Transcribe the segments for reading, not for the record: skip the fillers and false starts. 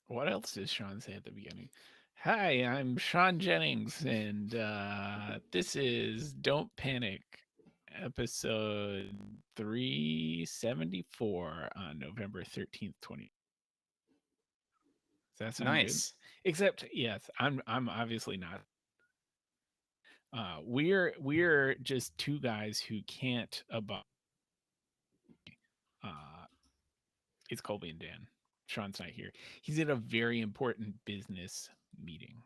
What else does Sean say at the beginning? Hi, I'm Sean Jennings, and this is Don't Panic, episode 374 on November 13th, 20. Does that sound good? Nice. Except, yes, I'm obviously not. We're just two guys who can't abide. Uh, it's Colby and Dan. Sean's not here. He's at a very important business meeting.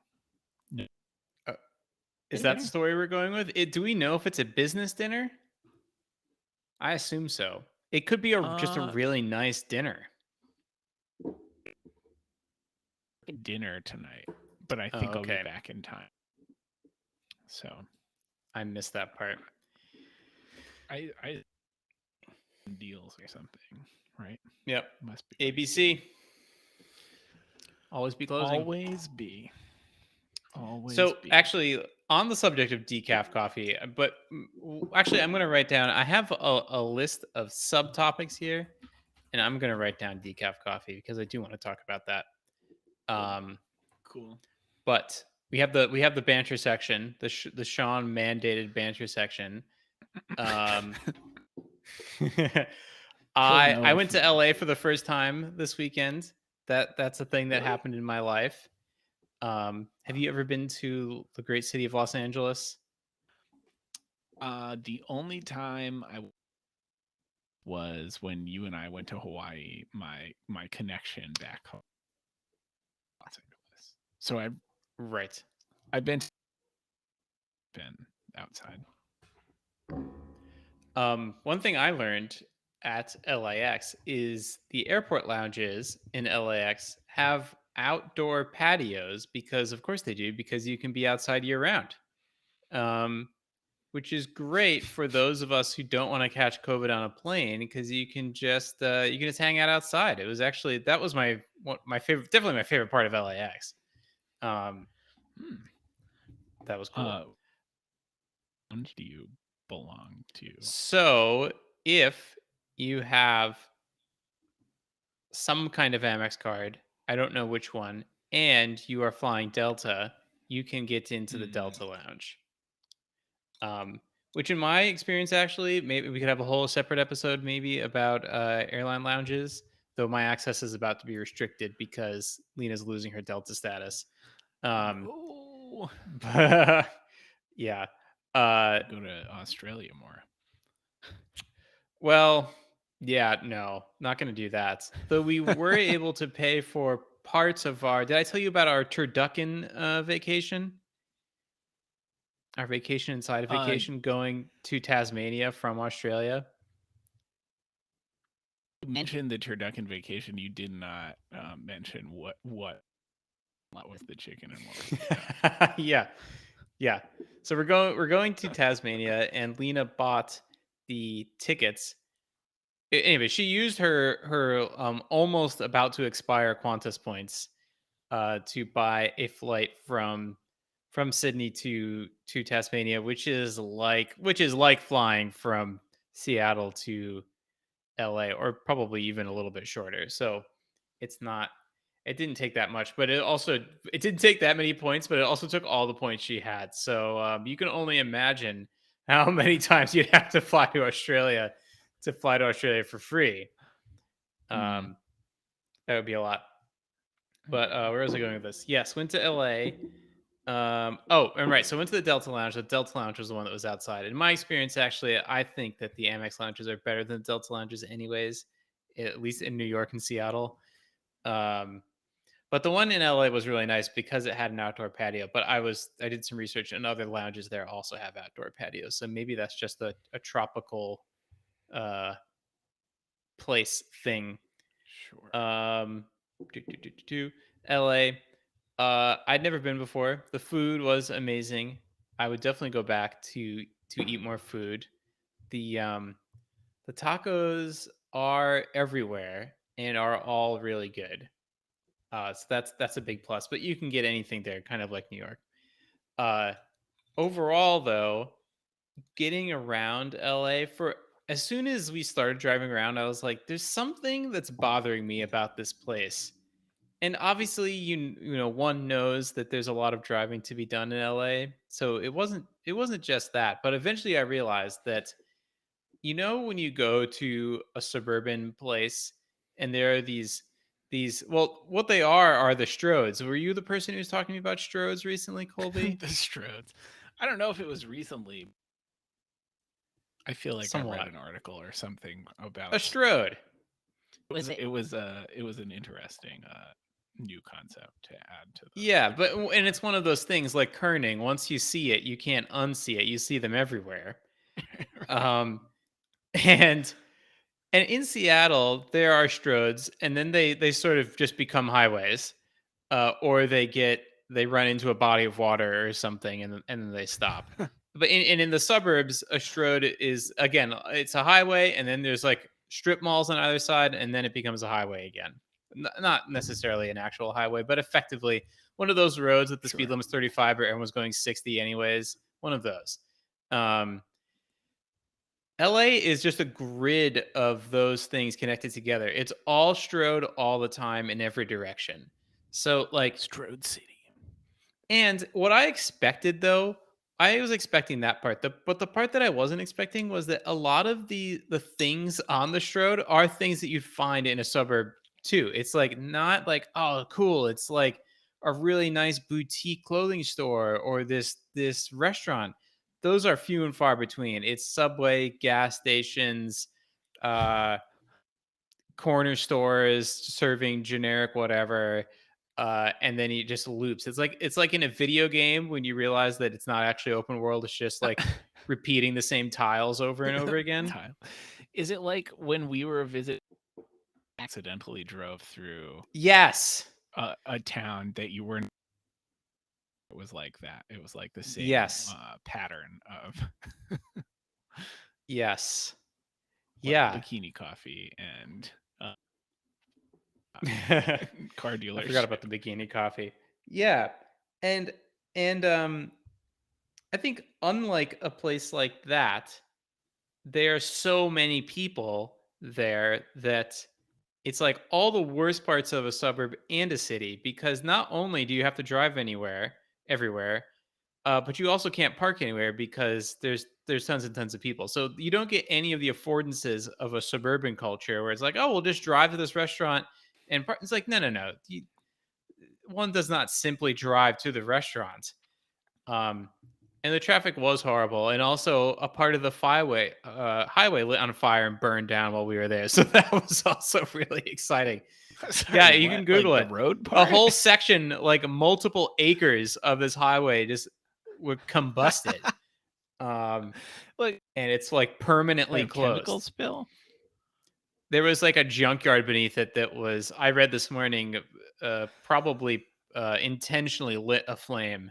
No, Uh, is that the dinner. story we're going with? Do we know if it's a business dinner? I assume so. It could be just a Uh, really nice dinner. dinner tonight, but I Oh, think I'll be okay. back in time. So I missed that part. I deals or something, right? Yep. Must be what he's doing. ABC. Always be closing. Always be. Always So, be. actually, on the subject of decaf coffee, but actually, I'm going to write down. I have a list of subtopics here, and I'm going to write down decaf coffee because I do want to talk about that. Um, Cool. but we have the banter section, the Sean mandated banter section. Um, He'll I know if went to he. LA for the first time this weekend. That's a thing that Really? happened in my life. Have you ever been to the great city of Los Angeles? The only time I was when you and I went to Hawaii. My connection back home, Los Angeles. So Right. I've been outside. One thing I learned at LAX is the airport lounges in LAX have outdoor patios because, of course, they do, because you can be outside year round. Um, which is great for those of us who don't want to catch COVID on a plane because you can just hang out outside. It was actually that was my favorite, definitely my favorite part of LAX. Um, Hmm. that was cool. Uh, lounge do you belong to? So if you have some kind of Amex card, I don't know which one, and you are flying Delta, you can get into the Hmm. Delta lounge. Which in my experience, actually, maybe we could have a whole separate episode maybe about airline lounges, though my access is about to be restricted because Lena's losing her Delta status. Um, No. but yeah. Uh, Go to Australia more. well, yeah, no, not going to do that. Though we were able to pay for parts of our. Did I tell you about our turducken vacation? Our vacation inside a Uh, vacation going to Tasmania from Australia. you mentioned the turducken vacation. You did not mention what was the chicken and what was the duck. Yeah. Yeah. So we're going to Tasmania and Lena bought the tickets. Anyway, she used her almost about to expire Qantas points to buy a flight from Sydney to Tasmania, which is like flying from Seattle to LA, or probably even a little bit shorter. So it's not it didn't take that much, but it didn't take that many points, but it also took all the points she had. So you can only imagine how many times you'd have to fly to Australia for free. Hmm. Um, that would be a lot. But where was I going with this? Yes, went to LA. Oh, and right. So went to the Delta Lounge. The Delta Lounge was the one that was outside. In my experience, actually, I think that the Amex lounges are better than the Delta lounges, anyways. At least in New York and Seattle. Um, but the one in LA was really nice because it had an outdoor patio. But I did some research, and other lounges there also have outdoor patios. So maybe that's just a tropical uh, place thing. Sure. Um, LA. I'd never been before. The food was amazing. I would definitely go back to eat more food. The tacos are everywhere and are all really good. So that's a big plus. But you can get anything there, kind of like New York. Uh, Overall, though, getting around LA for as soon as we started driving around, I was like, "There's something that's bothering me about this place." And obviously, one knows that there's a lot of driving to be done in LA. So it wasn't just that, but eventually I realized that when you go to a suburban place and there are these well, what they are the Strodes. Were you the person who was talking about Strodes recently, Colby? The Strodes. I don't know if it was recently. I feel like I read Somewhat. an article or something A about Strode. it was an interesting new concept to add to Yeah, the but driving and it's part. one of those things like kerning. Once you see it, you can't unsee it. You see them everywhere. Right. Um, and in Seattle, there are Stroads, and then they sort of just become highways, or they run into a body of water or something, and then they stop. But in the suburbs, a Stroad is again, it's a highway, and then there's like strip malls on either side, and then it becomes a highway again. Not necessarily an actual highway, but effectively one of those roads that the speed Sure. limit's 35, but everyone's going 60 anyways. One of those. Um, LA is just a grid of those things connected together. It's all strode all the time in every direction. So like Strode City. and what I expected though, I was expecting that part. But the part that I wasn't expecting was that a lot of the things on the strode are things that you'd find in a suburb too. It's like not like, oh cool. It's like a really nice boutique clothing store or this restaurant. Those are few and far between. It's Subway, gas stations, uh corner stores serving generic whatever, and then he just loops. It's like in a video game when you realize that it's not actually open world, it's just like repeating the same tiles over and over again. Time. Is it like when we were visiting, accidentally drove through Yes. a town that you weren't? It was like that. It was like the same Yes. pattern of Yes. like Yeah. bikini coffee and I car forgot about dealership. the bikini coffee. Yeah. And and I think unlike a place like that, there are so many people there that it's like all the worst parts of a suburb and a city, because not only do you have to drive everywhere, but you also can't park anywhere because there's tons and tons of people. So you don't get any of the affordances of a suburban culture where it's like, oh, we'll just drive to this restaurant and park. It's like, no, no, no. One does not simply drive to the restaurant. Um, and the traffic was horrible, and also a part of the highway lit on fire and burned down while we were there. So that was also really exciting. Sorry, Yeah, you what? can Like Google the it. road A part? whole section, like multiple acres of this highway, just were combusted, um, like and it's like permanently like chemical closed. spill? There was like a junkyard beneath it that I read this morning, probably intentionally lit aflame,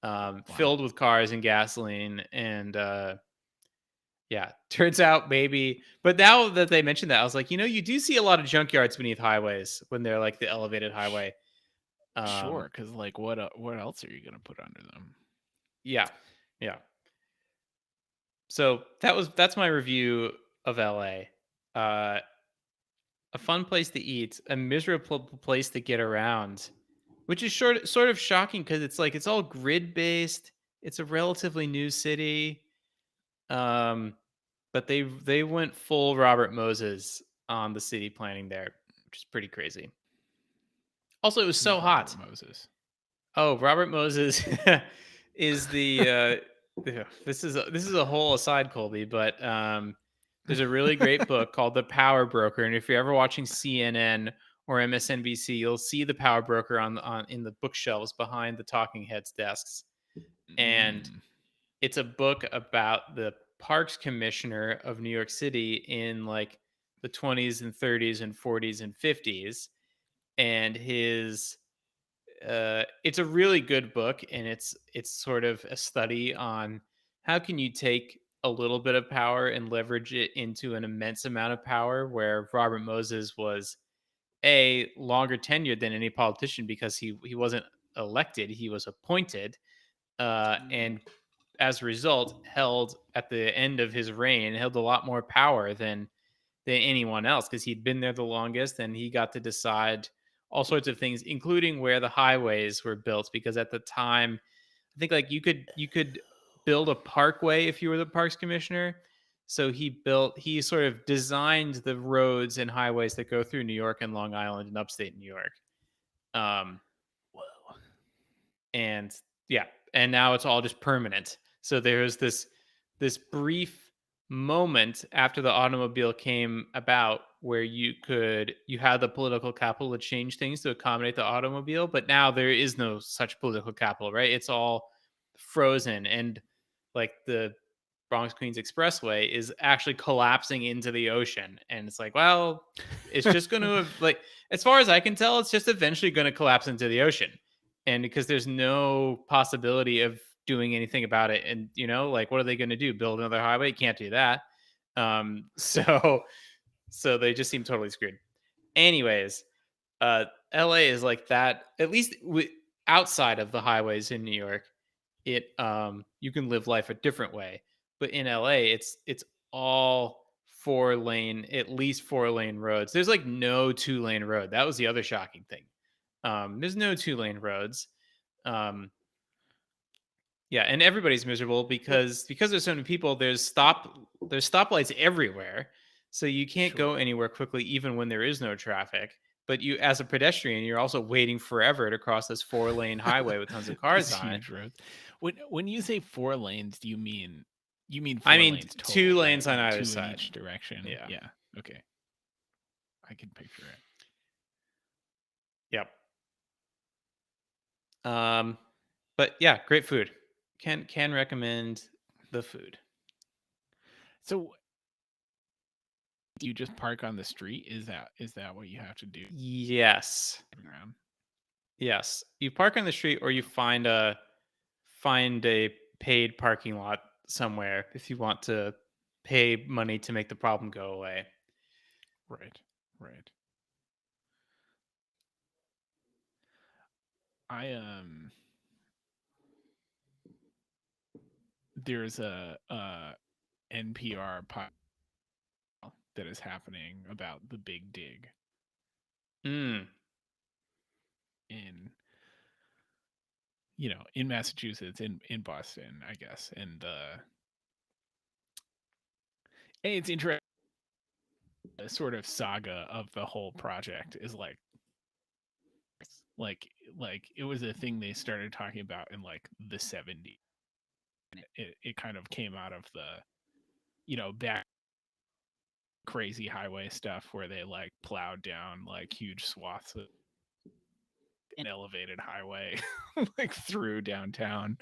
Wow. filled with cars and gasoline, and yeah, turns out maybe. But now that they mentioned that, I was like, you do see a lot of junkyards beneath highways when they're like the elevated highway. Um, Sure, because like what else are you gonna put under them? yeah, yeah. So that's my review of LA. Uh, a fun place to eat, a miserable place to get around, which is sort of shocking because it's like it's all grid based. It's a relatively new city. Um, but they went full Robert Moses on the city planning there, which is pretty crazy. Also, it was so Who's Robert hot. Moses? Oh, Robert Moses is the this is a whole aside, Colby, but there's a really great book called The Power Broker, and if you're ever watching CNN or MSNBC, you'll see The Power Broker on in the bookshelves behind the talking heads desks, and Mm, it's a book about the parks commissioner of New York City in like the 20s and 30s and 40s and 50s, and his it's a really good book, and it's sort of a study on how can you take a little bit of power and leverage it into an immense amount of power, where Robert Moses was a longer tenured than any politician because he wasn't elected, he was appointed, and as a result held at the end of his reign held a lot more power than anyone else because he'd been there the longest and he got to decide all sorts of things, including where the highways were built. Because at the time, I think like you could build a parkway if you were the parks commissioner. So he sort of designed the roads and highways that go through New York and Long Island and upstate New York. Um, Whoa. and yeah, and now it's all just permanent. So there's this brief moment after the automobile came about where you had the political capital to change things to accommodate the automobile, but now there is no such political capital, right? It's all frozen, and like the Bronx Queens Expressway is actually collapsing into the ocean, and it's like, well, it's just going to like, as far as I can tell, it's just eventually going to collapse into the ocean, and because there's no possibility of doing anything about it, and like, what are they going to do? Build another highway? Can't do that. So so they just seem totally screwed. Anyways, LA is like that. At least outside of the highways in New York, you can live life a different way. But in LA, it's all 4 lane, at least 4 lane roads. There's like no 2 lane road. That was the other shocking thing. There's no 2 lane roads. Um, yeah, and everybody's miserable Well, because there's so many people. There's stoplights everywhere, so you can't go sure. anywhere quickly, even when there is no traffic. But you, as a pedestrian, you're also waiting forever to cross this 4 lane highway with tons of cars These on it. huge roads. When you say 4 lanes, do you mean I four mean, lanes two total, right? lanes on Like either two in side. each direction. Yeah. Yeah. Okay. I can picture it. Yep. Um, but yeah, great food. Can recommend the food. So do you just park on the street? Is that what you have to do Yes. around? Yes. You park on the street, or you find a paid parking lot somewhere if you want to pay money to make the problem go away. Right. Right. I there's a NPR podcast that is happening about the Big Dig Mm. in in Massachusetts, in Boston, I guess. And it's interesting. The sort of saga of the whole project is like it was a thing they started talking about in like the 70s. It kind of came out of the back crazy highway stuff where they like plowed down like huge swaths of an elevated highway like through downtown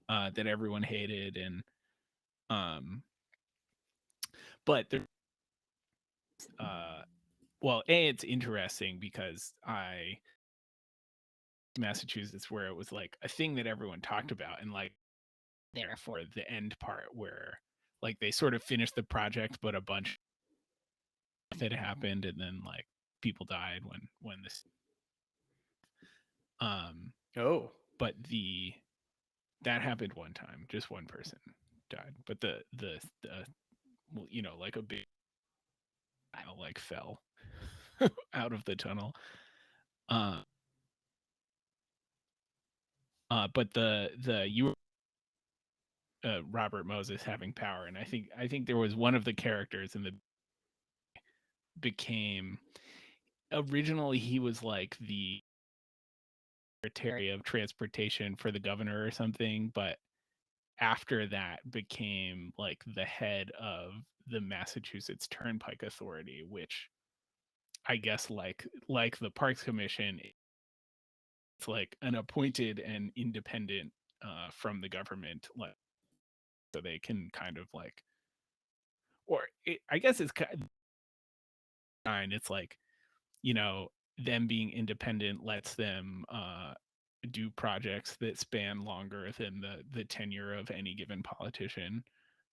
that everyone hated. And um but there well, it's interesting because I Massachusetts, where it was like a thing that everyone talked about, and like therefore the end part where like they sort of finished the project, but a bunch of it happened, and then like people died when this um Oh. but the that happened one time, just one person died, but the well, like a big like fell out of the tunnel. uh but the you Robert Moses having power, and I think there was one of the characters in the became originally he was like the secretary of transportation for the governor or something, but after that became like the head of the Massachusetts Turnpike Authority, which I guess like the Parks Commission, it's like an appointed and independent from the government, like so they can kind of like, or I guess it's kind of fine. It's like you know them being independent lets them do projects that span longer than the tenure of any given politician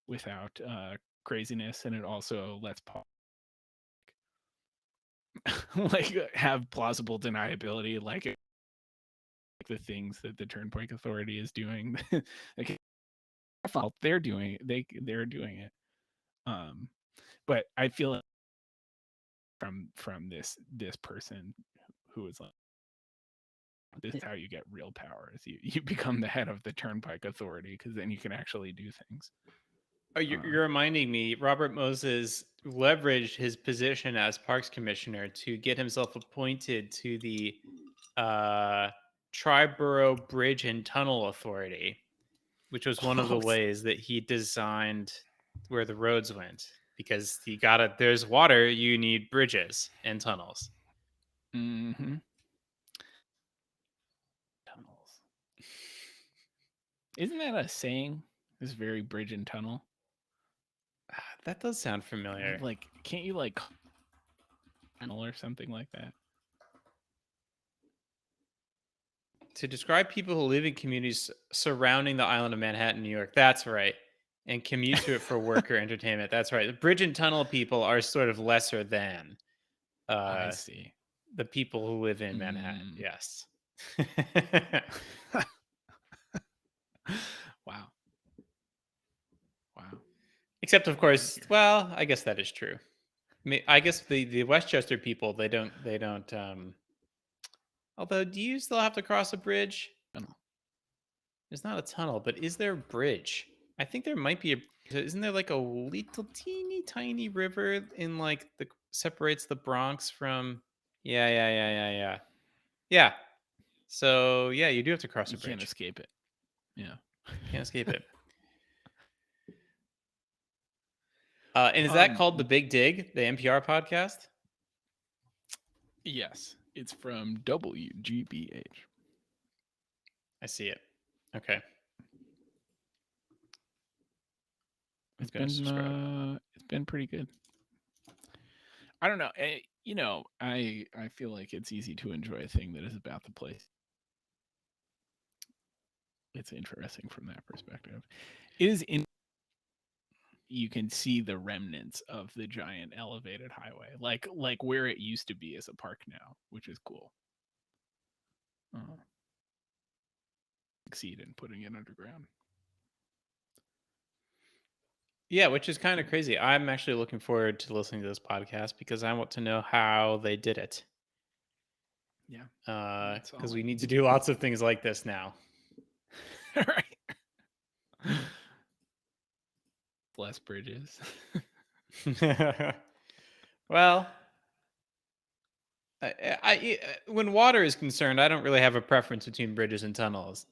without craziness, and it also lets like have plausible deniability, like the things that the Turnpike Authority is doing. Like fault, they're doing it. um but I feel like from this person who was like, "This is how you get real power: is you become the head of the Turnpike Authority, because then you can actually do things." Oh, you're reminding me, Robert Moses leveraged his position as Parks Commissioner to get himself appointed to the Triborough Bridge and Tunnel Authority, which was one of the ways that he designed where the roads went. Because there's water, you need bridges and tunnels. Mm-hmm. Tunnels. Isn't that a saying? This very bridge and tunnel. That does sound familiar. Like, can't you like tunnel or something like that? To describe people who live in communities surrounding the island of Manhattan, New York. That's right. And commute to it for work or entertainment. That's right. The bridge and tunnel people are sort of lesser than I see. the people who live in Manhattan. Yes. Wow. Except, of course, well, I guess that is true. I guess the Westchester people, they don't. Although, do you still have to cross a bridge? Tunnel. There's not a tunnel, but is there a bridge? I think there might be isn't there like a little teeny tiny river in like the separates the Bronx from Yeah. So yeah, you do have to cross a You bridge. can't escape it. Yeah. Can't escape it. And is that called The Big Dig, the NPR podcast? Yes. It's from WGBH. I see it. Okay. It's been pretty good. I don't know. I feel like it's easy to enjoy a thing that is about the place. It's interesting from that perspective. It is you can see the remnants of the giant elevated highway, like where it used to be as a park now, which is cool. Succeed in putting it underground. Yeah, which is kind of crazy. I'm actually looking forward to listening to this podcast because I want to know how they did it. Yeah. Because we need to do lots of things like this now. Right. Less bridges. Well, when water is concerned, I don't really have a preference between bridges and tunnels.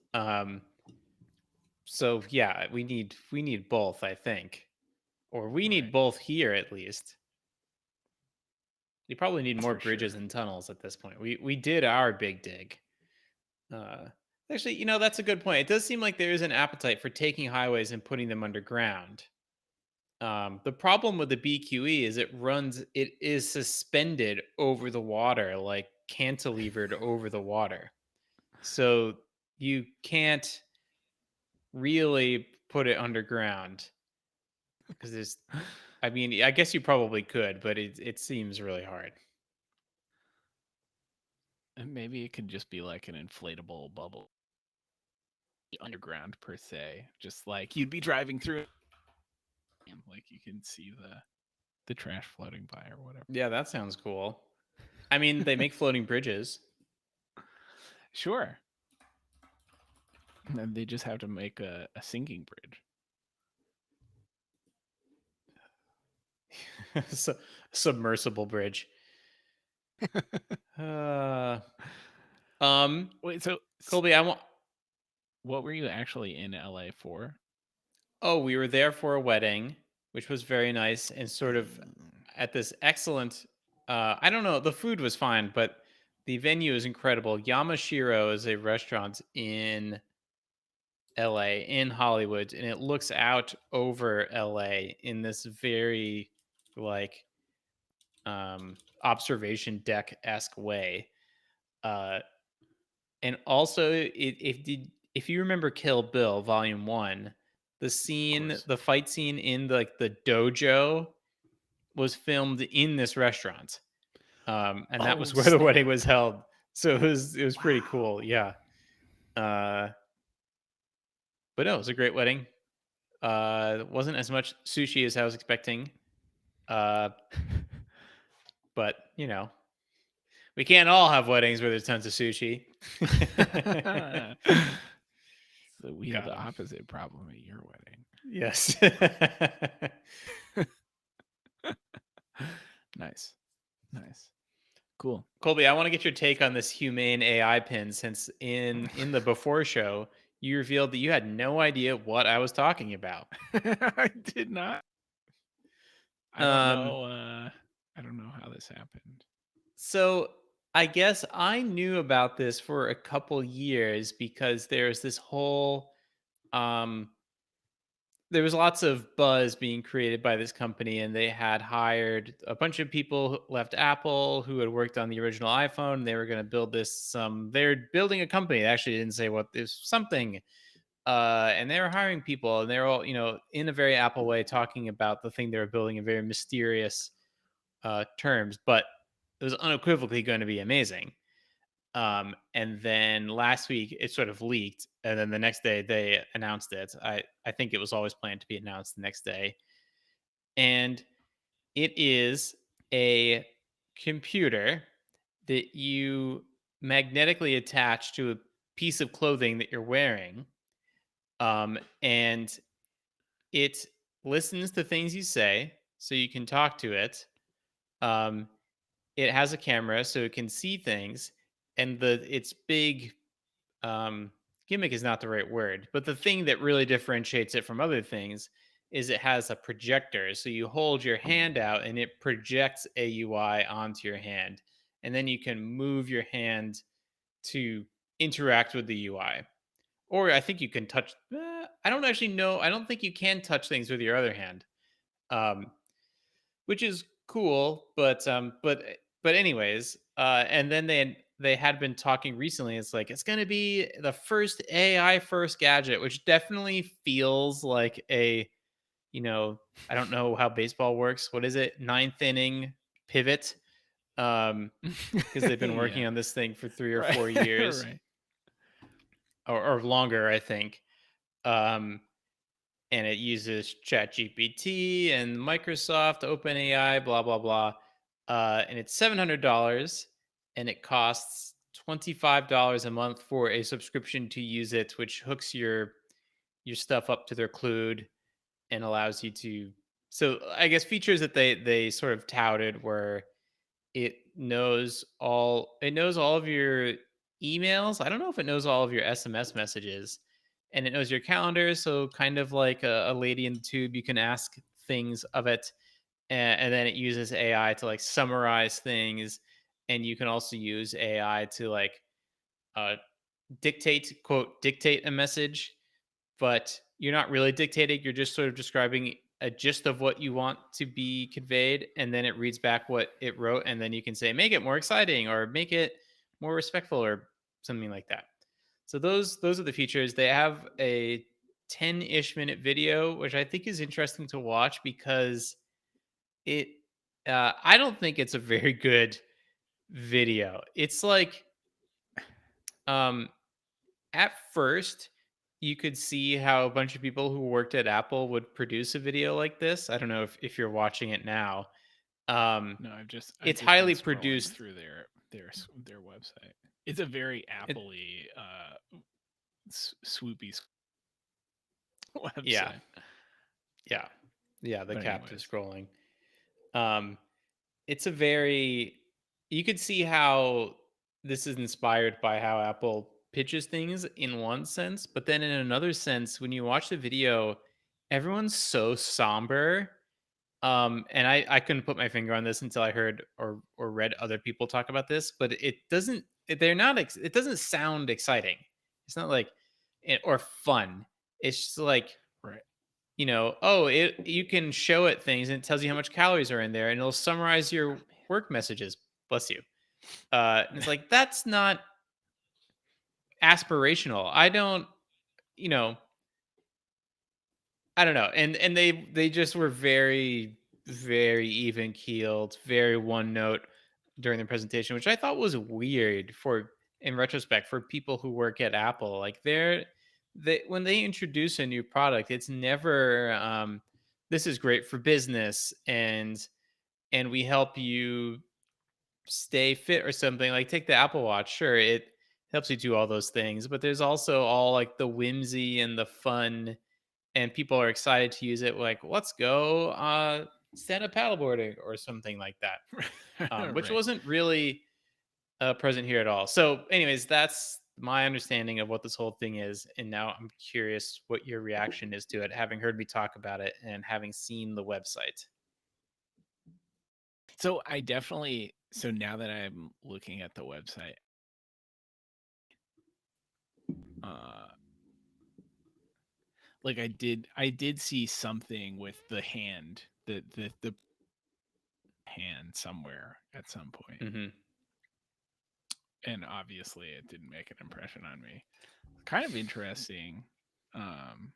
So yeah, we need both, I think, or we need both here at least. You probably need more bridges and tunnels at this point. We did our big dig. Actually, that's a good point. It does seem like there is an appetite for taking highways and putting them underground. The problem with the BQE is it is suspended over the water, like cantilevered over the water. So you can't really put it underground because I guess you probably could, but it seems really hard. And maybe it could just be like an inflatable bubble. Underground per se. Just like you'd be driving through and like you can see the trash floating by or whatever. Yeah, that sounds cool. I mean, they make floating bridges. Sure. And they just have to make a sinking bridge. Submersible bridge. Wait, so Colby, what were you actually in LA for? Oh, we were there for a wedding, which was very nice and sort of at this excellent I don't know, the food was fine, but the venue is incredible. Yamashiro is a restaurant in LA, in Hollywood, and it looks out over LA in this very like observation deck-esque way. And also if you remember Kill Bill Volume 1, the fight scene in the dojo was filmed in this restaurant. And that was where the wedding was held. So it was pretty cool. Yeah. But no, it was a great wedding. It wasn't as much sushi as I was expecting. But We can't all have weddings where there's tons of sushi. So we have the Yeah. opposite problem at your wedding. Yes. Nice. Nice. Cool. Colby, I want to get your take on this humane AI pin, since in the before show you revealed that you had no idea what I was talking about. I did not. I don't Um, know. I don't know how this happened. so I guess I knew about this for a couple years because there's this whole um there was lots of buzz being created by this company, and they had hired a bunch of people who left Apple who had worked on the original iPhone. They were going to build they're building a company. They actually didn't say what this something. And they were hiring people, and they're all, in a very Apple way, talking about the thing they were building in very mysterious terms, but it was unequivocally going to be amazing. And then last week it sort of leaked, and then the next day they announced it. I think it was always planned to be announced the next day. And it is a computer that you magnetically attach to a piece of clothing that you're wearing. And it listens to things you say so you can talk to it. Um, it has a camera so it can see things, and the its big gimmick is not the right word, but the thing that really differentiates it from other things is it has a projector. So you hold your hand out and it projects a UI onto your hand, and then you can move your hand to interact with the UI. Or I think you can touch. I don't actually know. I don't think you can touch things with your other hand, um, which is cool. But anyways, and then they had been talking recently. It's like it's going to be the first AI first gadget, which definitely feels like I don't know how baseball works. What is it? Ninth inning pivot. Because they've been working Yeah. on this thing for 3 or 4 years, Right. or longer, I think. Um, and it uses ChatGPT and Microsoft, OpenAI, blah blah blah. And it's $700, and it costs $25 a month for a subscription to use it, which hooks your stuff up to their cloud and allows you to. So I guess features that they sort of touted were it knows all of your emails. I don't know if it knows all of your SMS messages, and it knows your calendar. So kind of like a lady in the tube, you can ask things of it, and then it uses AI to like summarize things, and you can also use AI to like uh, dictate a message, but you're not really dictating. You're just sort of describing a gist of what you want to be conveyed, and then it reads back what it wrote, and then you can say, make it more exciting or make it more respectful or something like that. So those are the features. They have a 10-ish minute video, which I think is interesting to watch because it I don't think it's a very good video. It's like um at first, you could see how a bunch of people who worked at Apple would produce a video like this. I don't know if you're watching it now. Um, No, I've it's just been highly scrolling produced. through their website. It's a very It, Apple-y swoopy yeah, website. yeah, yeah. The But captive anyways, scrolling. Um, it's a very. You could see how this is inspired by how Apple pitches things in one sense, but then in another sense, when you watch the video, everyone's so somber. And I couldn't put my finger on this until I heard or read other people talk about this, but they're not it doesn't sound exciting. It's not like or fun. It's just like, right. oh, you can show it things and it tells you how much calories are in there, and it'll summarize Oh, your man. work messages. Bless you. And it's like that's not aspirational. You know, I don't know. And they just were very very even keeled, very one note during the presentation, which I thought was weird for in retrospect for people who work at Apple. Like they when they introduce a new product, it's never this is great for business, and we help you stay fit or something. Like take the Apple Watch, sure, it helps you do all those things, but there's also all like the whimsy and the fun, and people are excited to use it. Like, let's go stand up paddleboarding or something like that, which Right. wasn't really present here at all. So, anyways, that's my understanding of what this whole thing is, and now I'm curious what your reaction is to it, having heard me talk about it and having seen the website. So I definitely so now that I'm looking at the website, uh like I did see something with the hand, the hand somewhere at some point. Hmm. And obviously it didn't make an impression on me. Kind of interesting. Um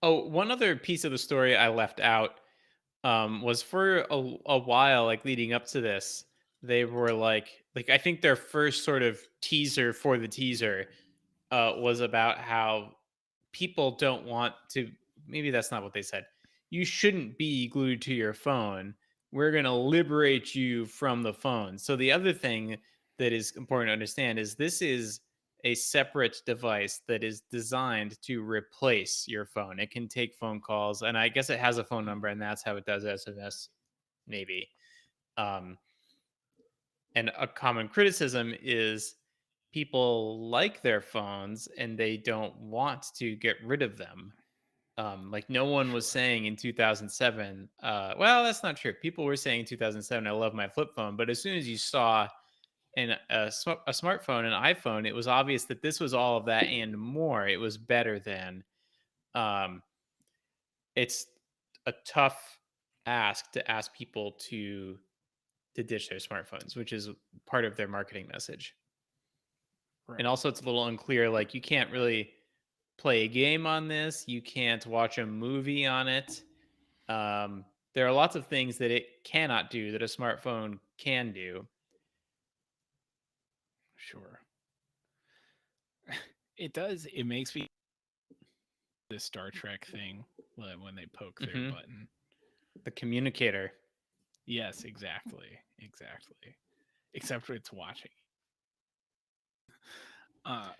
Oh, one other piece of the story I left out was for a while, like leading up to this, they were like I think their first sort of teaser for the teaser was about how people don't want to. Maybe that's not what they said. You shouldn't be glued to your phone. We're going to liberate you from the phone. So the other thing that is important to understand is this is a separate device that is designed to replace your phone. It can take phone calls, and I guess it has a phone number, and that's how it does SMS, maybe. Um, and a common criticism is people like their phones and they don't want to get rid of them. Like no one was sure. saying in 2007, well, that's not true. People were saying in 2007, I love my flip phone. But as soon as you saw a smartphone, an iPhone, it was obvious that this was all of that and more. It was better than. Um, it's a tough ask to ask people to ditch their smartphones, which is part of their marketing message. And Right. also, it's a little unclear. Like you can't really play a game on this. You can't watch a movie on it. There are lots of things that it cannot do that a smartphone can do. Sure. It does. It makes me the Star Trek thing when they poke their Hmm. button. The communicator. Yes, exactly. Exactly. Except it's watching.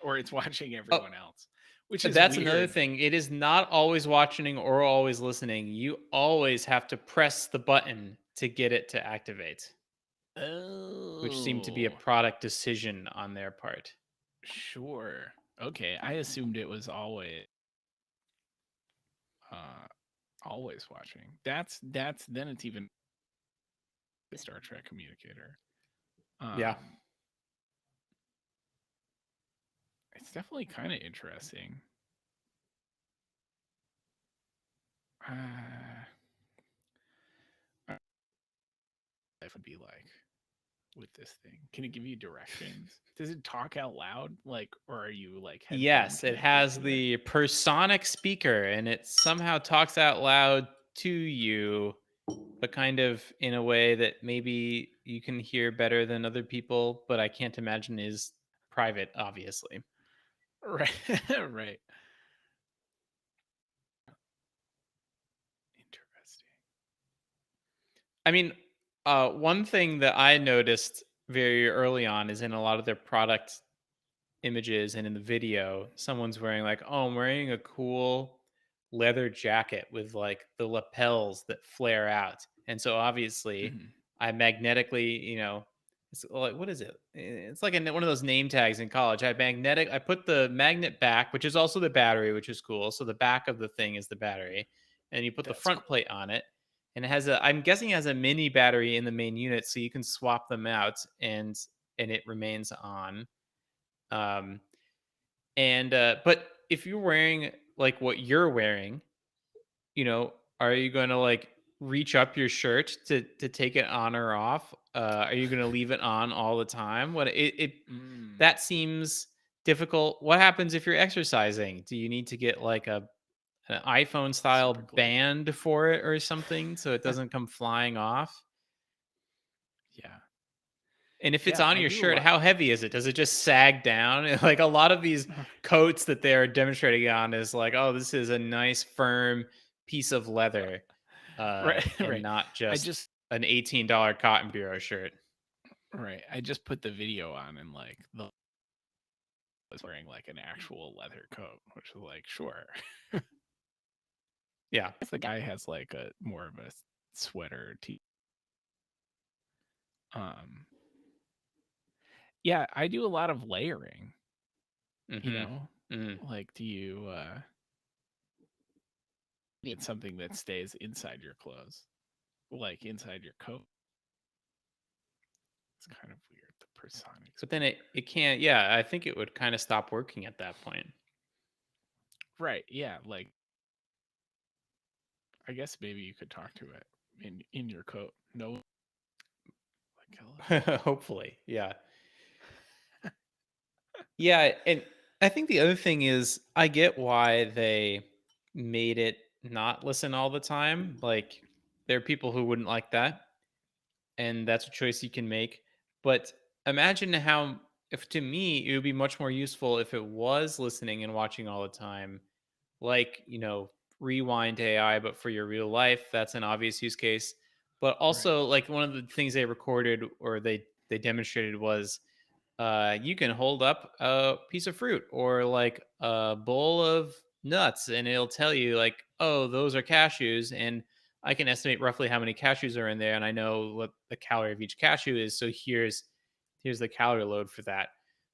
Or it's watching Oh, everyone else, which is that's another weird. thing. It is not always watching or always listening. You always have to press the button to get it to activate, which seemed to be a Oh, product decision on their part. sure. Okay, I assumed it was uh always watching. That's then it's even the Star Trek communicator. Yeah. Um it's definitely kind of interesting. Uh life would be like with this thing. Can it give you directions? Does it talk out loud like or are you like headphone Yes, it connected has to it? the Personic speaker and it somehow talks out loud to you, but kind of in a way that maybe you can hear better than other people, but I can't imagine is private, obviously. Right. Right. Interesting. I mean, one thing that I noticed very early on is in a lot of their product images and in the video, someone's wearing like, oh, I'm wearing a cool leather jacket with like the lapels that flare out. And so obviously Mhm. I magnetically, it's like, what is it? It's like one of those name tags in college. I put the magnet back, which is also the battery, which is cool. So the back of the thing is the battery. And you put the That's front cool. plate on it. And I'm guessing it has a mini battery in the main unit. So you can swap them out and it remains on. Um, but if you're wearing like what you're wearing, are you going to like reach up your shirt to take it on or off? Are you going to leave it on all the time? What it Mm, that seems difficult. What happens if you're exercising? Do you need to get like an iPhone super style glue. band for it or something so it doesn't come flying off? Yeah. And if it's Yeah, on I your do a shirt, lot. how heavy is it? Does it just sag down? Like a lot of these coats that they're demonstrating on is like, oh, this is a nice firm piece of leather, Right, and right. not I just just an $18 Cotton Bureau shirt. Right. I just put the video on and like the was wearing like an actual leather coat, which was like, sure. Yeah. If the guy has like a more of a sweater um yeah, I do a lot of layering, you Mm-hmm. know? Mm. Like do you need something that stays inside your clothes? Like inside your coat. It's kind of weird, the personics. But then it can't. Yeah, I think it would kind of stop working at that point. Right, yeah, like I guess maybe you could talk to it in your coat. No like hello. Hopefully, yeah. Yeah, and I think the other thing is I get why they made it not listen all the time. Like there are people who wouldn't like that, and that's a choice you can make. But imagine how if to me it would be much more useful if it was listening and watching all the time. Like, Rewind AI, but for your real life, that's an obvious use case. But Right. also, like one of the things they recorded or they demonstrated was you can hold up a piece of fruit or like a bowl of nuts and it'll tell you like, oh, those are cashews, and I can estimate roughly how many cashews are in there and I know what the calorie of each cashew is, so here's the calorie load for that,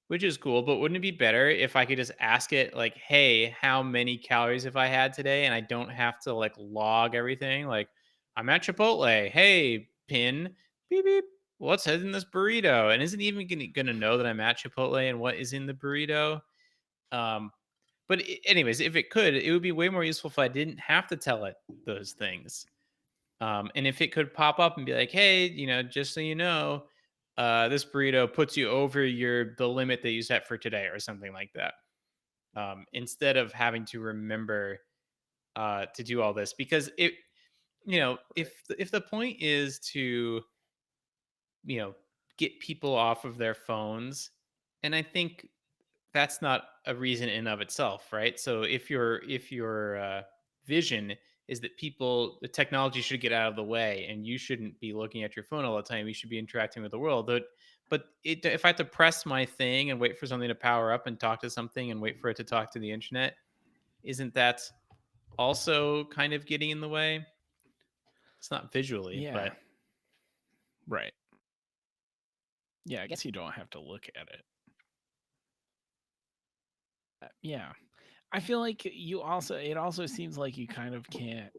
which is cool. But wouldn't it be better if I could just ask it like, hey, how many calories have I had today, and I don't have to like log everything? Like, I'm at Chipotle, hey pin, beep beep, what's in this burrito, and isn't even gonna know that I'm at Chipotle and what is in the burrito. Um, but anyways, if it could, it would be way more useful if I didn't have to tell it those things. And if it could pop up and be like, hey, just so you know, this burrito puts you over the limit that you set for today, or something like that. Instead of having to remember to do all this, because if the point is to you know, get people off of their phones. And I think that's not a reason in of itself, right? So if your vision is that the technology should get out of the way and you shouldn't be looking at your phone all the time, you should be interacting with the world. But if I have to press my thing and wait for something to power up and talk to something and wait for it to talk to the internet, isn't that also kind of getting in the way? It's not visually, Yeah. but Right. Yeah, I guess you don't have to look at it. Yeah. I feel like it also seems like you kind of can't.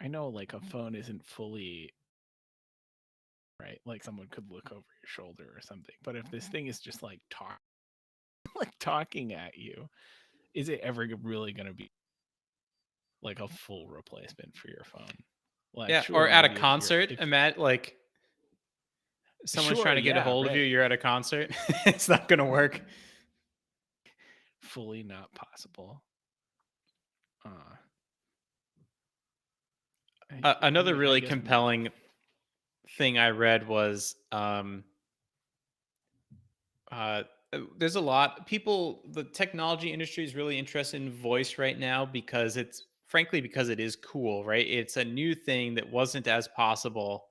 I know like a phone isn't fully right. Like someone could look over your shoulder or something. But if this thing is just like like talking at you, is it ever really going to be like a full replacement for your phone? Like yeah. sure, Or at a maybe if you're concert, if imagine like someone's sure, trying to get a yeah, hold of you, right. you're at a concert. It's not going to work. Fully not possible. Uh Another I really guess compelling thing I read was there's a lot people the technology industry is really interested in voice right now because it's frankly because it is cool, right? It's a new thing that wasn't as possible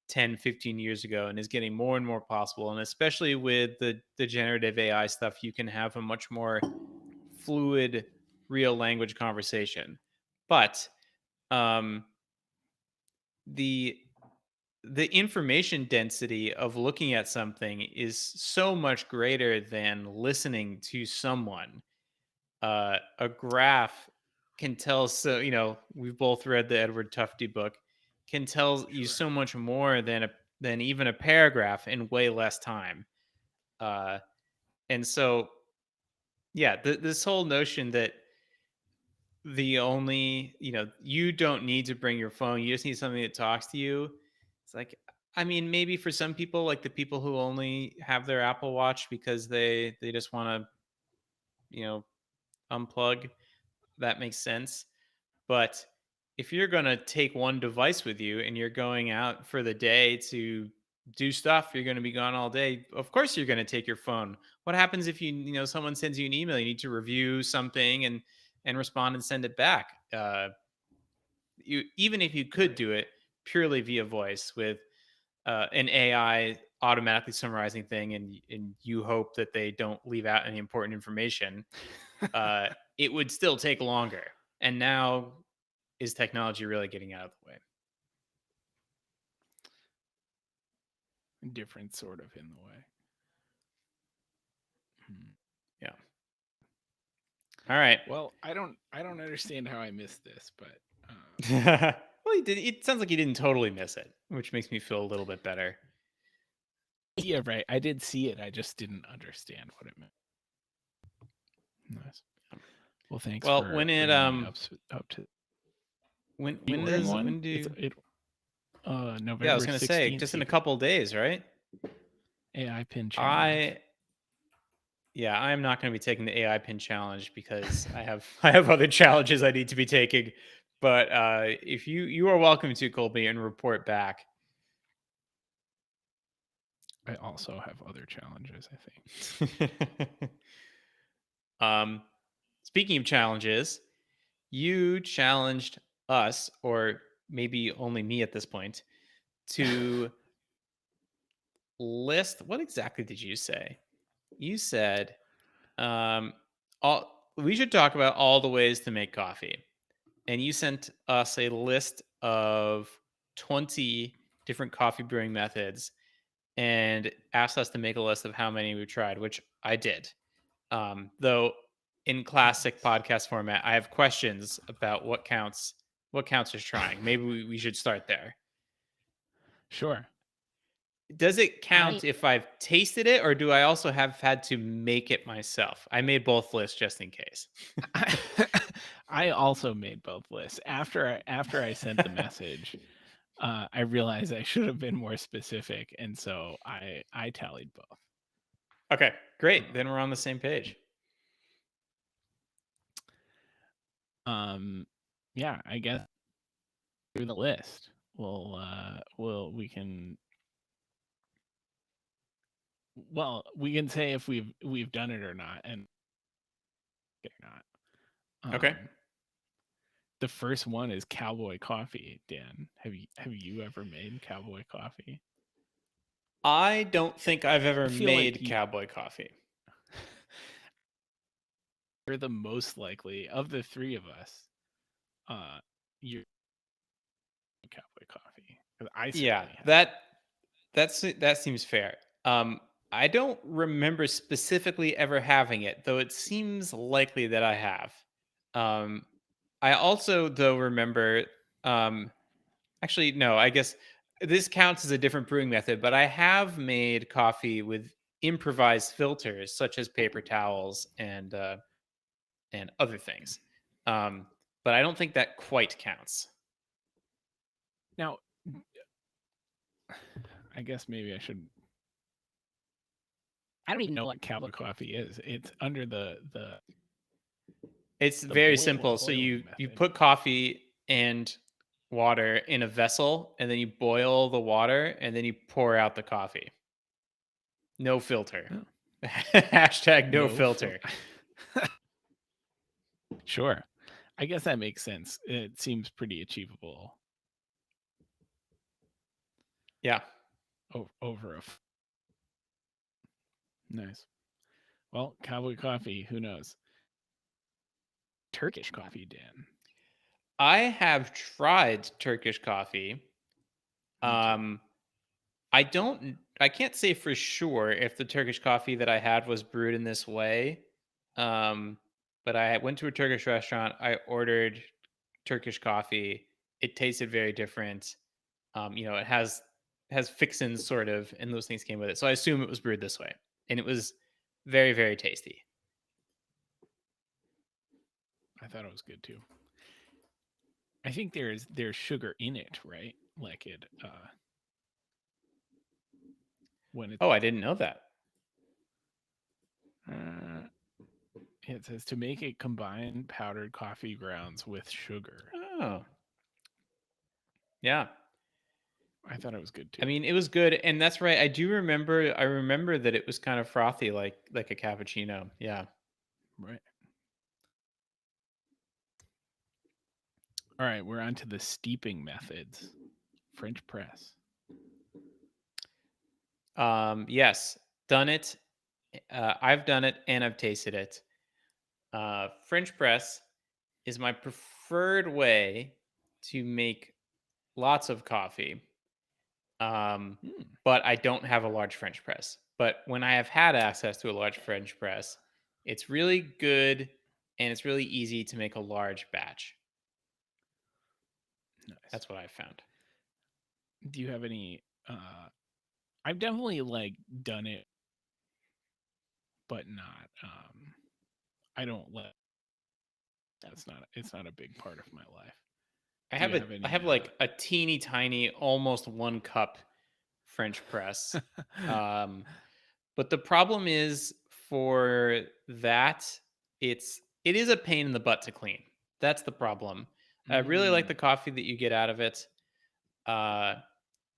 10, 15 years ago and is getting more and more possible, and especially with the generative AI stuff, you can have a much more fluid real language conversation. But um the the information density of looking at something is so much greater than listening to someone. A graph can tell, so we've both read the Edward Tufte book, can tell you sure. so much more than even a paragraph in way less time. Uh, and so yeah, this whole notion that the only you don't need to bring your phone, you just need something that talks to you. It's like, I mean, maybe for some people, like the people who only have their Apple Watch because they just want to unplug, that makes sense. But if you're going to take one device with you and you're going out for the day to do stuff, you're going to be gone all day, of course you're going to take your phone. What happens if someone sends you an email, you need to review something and respond and send it back? even if you could do it purely via voice with an AI automatically summarizing thing, and you hope that they don't leave out any important information, it would still take longer. And now, is technology really getting out of the way? Different sort of in the way. Yeah. All right. Well, I don't understand how I missed this, but Well, it sounds like you didn't totally miss it, which makes me feel a little bit better. yeah, right. I did see it. I just didn't understand what it meant. Nice. Well, thanks Well, for when it bringing me up to when November yeah, I was gonna say 16th. just in a couple of days, right? AI pin challenge. I am not going to be taking the AI pin challenge because I have other challenges I need to be taking. But if you are welcome to, Colby, and report back. I also have other challenges, I think. Speaking of challenges, you challenged us, or maybe only me at this point, to list. What exactly did you say? You said, we should talk about all the ways to make coffee. And you sent us a list of 20 different coffee brewing methods and asked us to make a list of how many we tried, which I did. Though in classic podcast format, I have questions about what counts as trying. Maybe we should start there. Sure. Does it count if I've tasted it, or do I also have had to make it myself? I made both lists just in case. I also made both lists. After I sent the message, I realized I should have been more specific, and so I tallied both. Okay, great. Then we're on the same page. Yeah, I guess through the list. We can say if we've done it or not, and not. Okay. The first one is cowboy coffee. Dan, have you ever made cowboy coffee? I don't think I've ever made cowboy coffee. You're the most likely of the three of us. You're cowboy coffee. That seems fair. I don't remember specifically ever having it, though it seems likely that I have. I also though remember. Actually, no. I guess this counts as a different brewing method, but I have made coffee with improvised filters, such as paper towels and other things. But I don't think that quite counts. Now, I guess maybe I should. I don't even know what cowboy coffee is. It's under the. It's very simple. So you put coffee and water in a vessel, and then you boil the water, and then you pour out the coffee. No filter. Oh. Hashtag no filter. Sure. I guess that makes sense. It seems pretty achievable. Yeah. Over a. Nice. Well, cowboy coffee, who knows? Turkish coffee, Dan. I have tried Turkish coffee. I can't say for sure if the Turkish coffee that I had was brewed in this way. But I went to a Turkish restaurant. I ordered Turkish coffee. It tasted very different. It has fixins sort of, and those things came with it. So I assume it was brewed this way, and it was very, very tasty. I thought it was good too. I think there's sugar in it, right? Like it when it. Oh, I didn't know that. It says to make it combine powdered coffee grounds with sugar. Oh. Yeah. I thought it was good too. I mean, it was good, and that's right. I remember that it was kind of frothy, like a cappuccino. Yeah. Right. All right, we're on to the steeping methods. French press. Yes, done it. I've done it and I've tasted it. French press is my preferred way to make lots of coffee. Hmm, But I don't have a large French press. But when I have had access to a large French press, it's really good and it's really easy to make a large batch. nice. That's what I've found. Do you have any I've definitely like done it but not I don't let it's not a big part of my life. I Do have you a have I any have like a teeny tiny, almost 1 cup French press. Um, but the problem is for that, it is a pain in the butt to clean. That's the problem. I really like the Mm, coffee that you get out of it. Uh,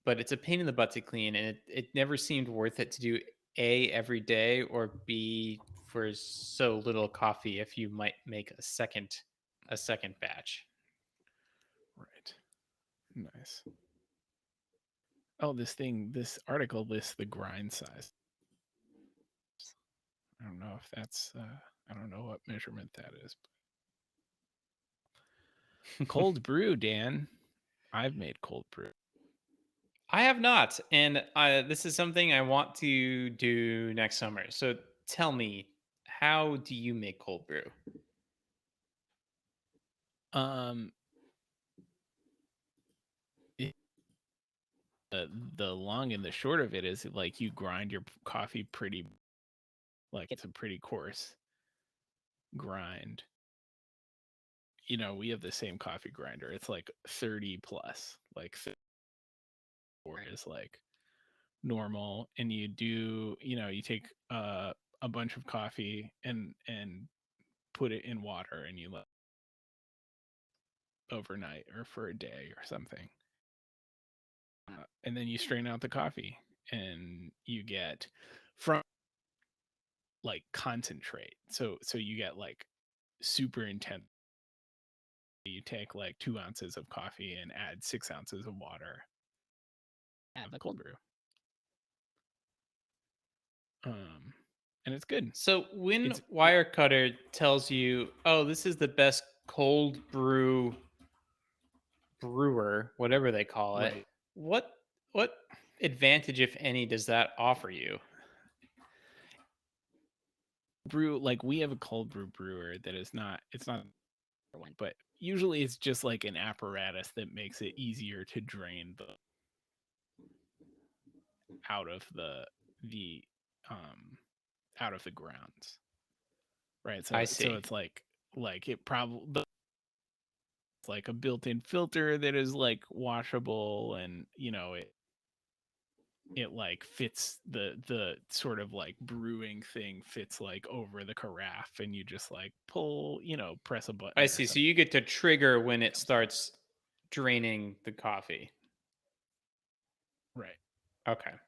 but it's a pain in the butt to clean, and it never seemed worth it to do A every day or B for so little coffee if you might make a second batch. right. Nice. Oh, this article lists the grind size. I don't know if that's I don't know what measurement that is. Cold brew, Dan. I've made cold brew. I have not, and this is something I want to do next summer. So tell me, how do you make cold brew? Um, it, the long and the short of it is like you grind your coffee pretty like it's a pretty coarse grind. You know, we have the same coffee grinder. It's like 30 plus, like 34 is like normal. And you do, you know, you take a bunch of coffee and put it in water and you let it overnight or for a day or something. And then you strain out the coffee and you get from like concentrate. So you get like super intense. You take like 2 ounces of coffee and add 6 ounces of water. Have a cold brew. Um, and it's good. So when It's Wirecutter tells you, "Oh, this is the best cold brewer, whatever they call it," right. what advantage, if any, does that offer you? Brew like we have a cold brew brewer that is not it's not one, but usually it's just like an apparatus that makes it easier to drain the out of the um out of the grounds. Right. I So see. it's like it probably it's like a built-in filter that is like washable and you know it like fits the sort of like brewing thing fits like over the carafe and you just like pull, you know, press a I button or see. So something. you get to trigger when It it comes out. starts draining the coffee. Right. Okay.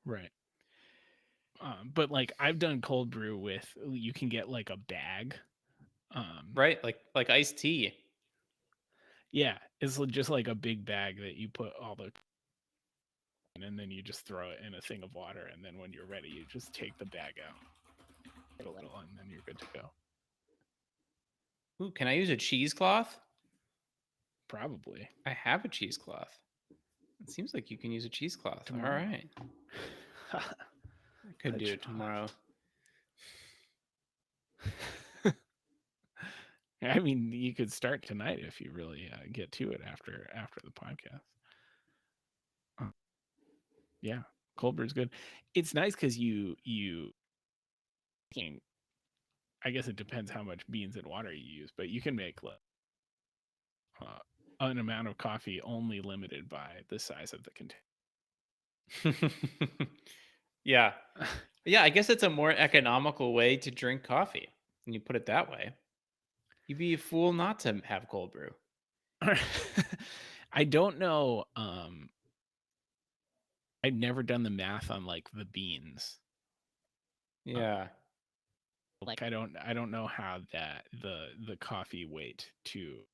Right. But like I've done cold brew with you can get like a bag. Um Right? Like iced tea. yeah, it's just like a big bag that you put all the and then you just throw it in a thing of water and then when you're ready you just take the bag out. Get a little and then you're good to go. Ooh, can I use a cheesecloth? Probably. I have a cheesecloth. It seems like you can use a cheesecloth. All Tomorrow. right. I could do it tomorrow. I mean, you could start tonight if you really get to it after the podcast. Uh, yeah, cold brew's good. It's nice because you can. I guess it depends how much beans and water you use, but you can make uh, an amount of coffee only limited by the size of the container. Yeah. Yeah, I guess it's a more economical way to drink coffee when you put it that way. You'd be a fool not to have cold brew. I don't know. I'd never done the math on like the beans. Uh, Yeah. like I don't know how that the coffee weight to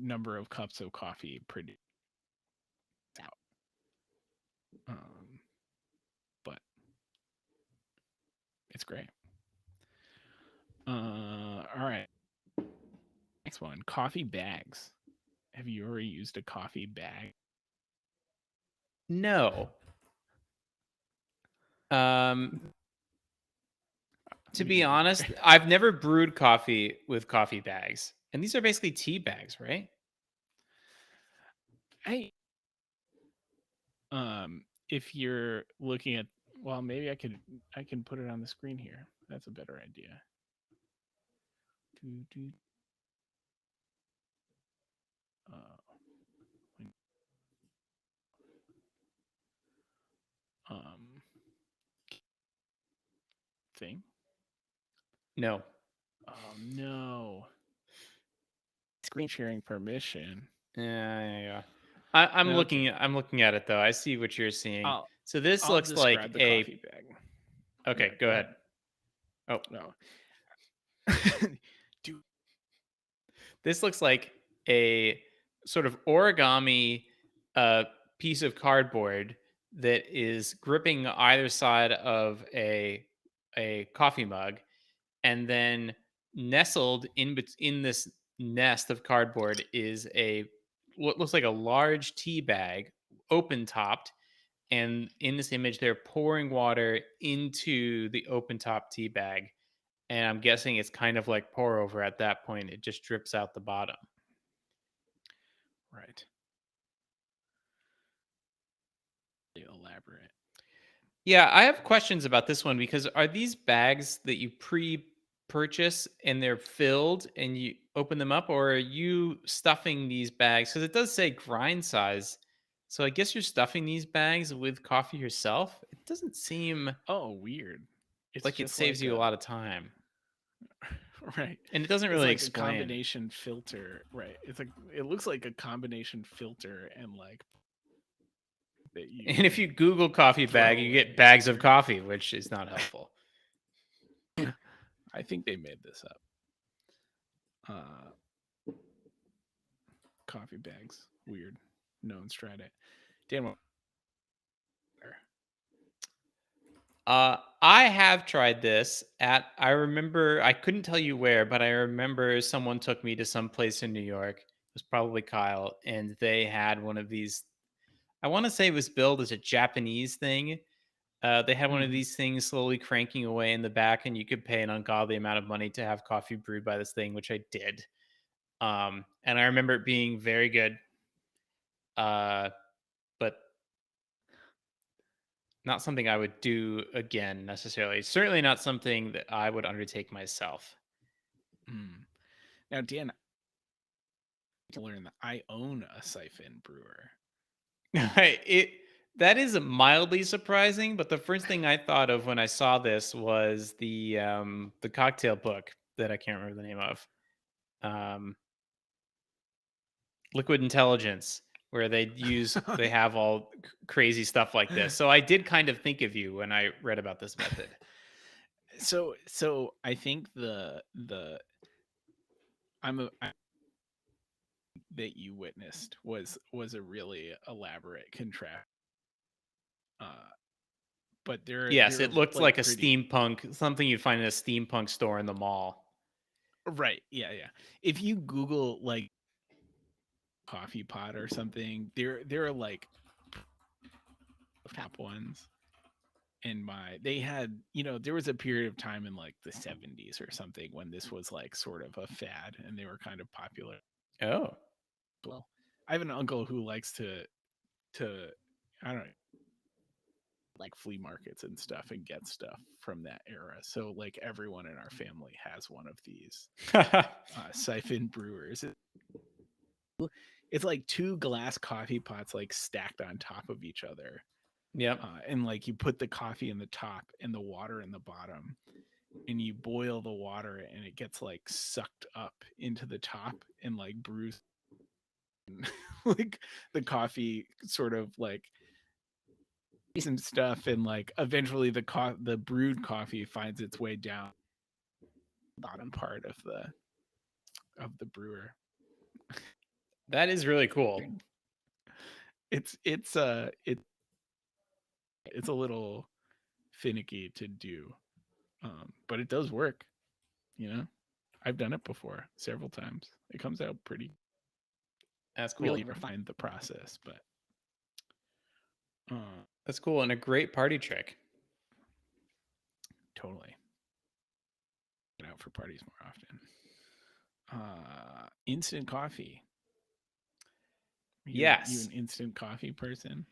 number of cups of coffee produced out. But it's great. All right. Next one, coffee bags. Have you ever used a coffee bag? No. To be honest, I've never brewed coffee with coffee bags. And these are basically tea bags, right? If you're looking at, well, maybe I can put it on the screen here. That's a better idea. Thing. No. Oh no. Screen sharing permission. Yeah. I'm looking at it though. I see what you're seeing. So this looks like the coffee bag. Okay, go ahead. Oh no. Dude. This looks like a sort of origami piece of cardboard that is gripping either side of a coffee mug, and then nestled in this nest of cardboard is what looks like a large tea bag, open topped. And in this image, they're pouring water into the open top tea bag. And I'm guessing it's kind of like pour over at that point. It just drips out the bottom. Right. Elaborate. Yeah, I have questions about this one because are these bags that you purchase and they're filled and you open them up, or are you stuffing these bags? Because it does say grind size. So I guess you're stuffing these bags with coffee yourself. It doesn't seem weird. It's like it saves you a lot of time. Right. And it doesn't really explain. A combination filter. Right. It looks like a combination filter and like that you and if you Google coffee bag, you get bags of coffee, which is not helpful. I think they made this up. Coffee bags. Weird. No one's tried it. Dan, I have tried this I remember, I couldn't tell you where, but I remember someone took me to some place in New York. It was probably Kyle, and they had one of these. I want to say it was billed as a Japanese thing. They had one of these things slowly cranking away in the back, and you could pay an ungodly amount of money to have coffee brewed by this thing, which I did. And I remember it being very good. But not something I would do again necessarily. Certainly not something that I would undertake myself. Now, Dan, to learn that I own a siphon brewer. That is mildly surprising, but the first thing I thought of when I saw this was the cocktail book that I can't remember the name of. Liquid Intelligence, where they have all crazy stuff like this. So I did kind of think of you when I read about this method. So I think that you witnessed was a really elaborate contrast. But yes, it looked like a steampunk, something you'd find in a steampunk store in the mall. Right. Yeah. If you Google like coffee pot or something, there are like top ones. They had, there was a period of time in like the 70s or something when this was like sort of a fad and they were kind of popular. Oh. Well, I have an uncle who likes to I don't know, like flea markets and stuff and get stuff from that era. So like everyone in our family has one of these siphon brewers. It's like two glass coffee pots like stacked on top of each other. Yep. And like you put the coffee in the top and the water in the bottom, and you boil the water and it gets like sucked up into the top and like brews like the coffee sort of like some stuff, and like eventually the brewed coffee finds its way down the bottom part of the brewer. That is really cool. It's it's a little finicky to do, but it does work. You know, I've done it before several times. It comes out pretty That's cool. really refined the process, but That's cool and a great party trick. totally get out for parties more often. Instant coffee. You Yes. an instant coffee person?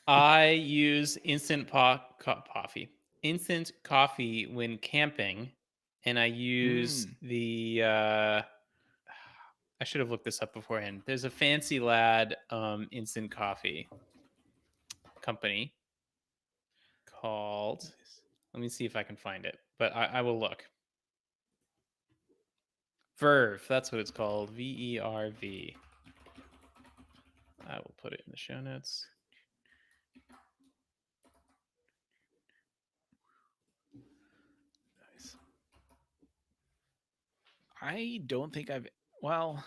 I use coffee. Instant coffee when camping, and I use the I should have looked this up beforehand. There's a Fancy Lad instant coffee company called, let me see if I can find it, but I will look. Verve, that's what it's called. VERV. I will put it in the show notes. Nice. I don't think I've well,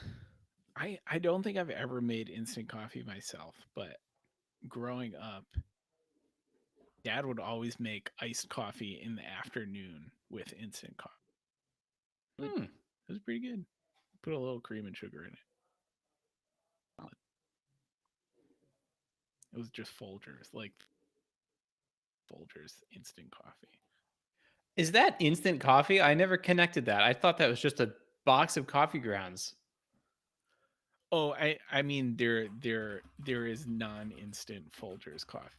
I don't think I've ever made instant coffee myself, but growing up, Dad would always make iced coffee in the afternoon with instant coffee. It was pretty good. Put a little cream and sugar in it. It was just Folgers, like Folgers instant coffee. Is that instant coffee? I never connected that. I thought that was just a box of coffee grounds. Oh, I mean there is non-instant Folgers coffee.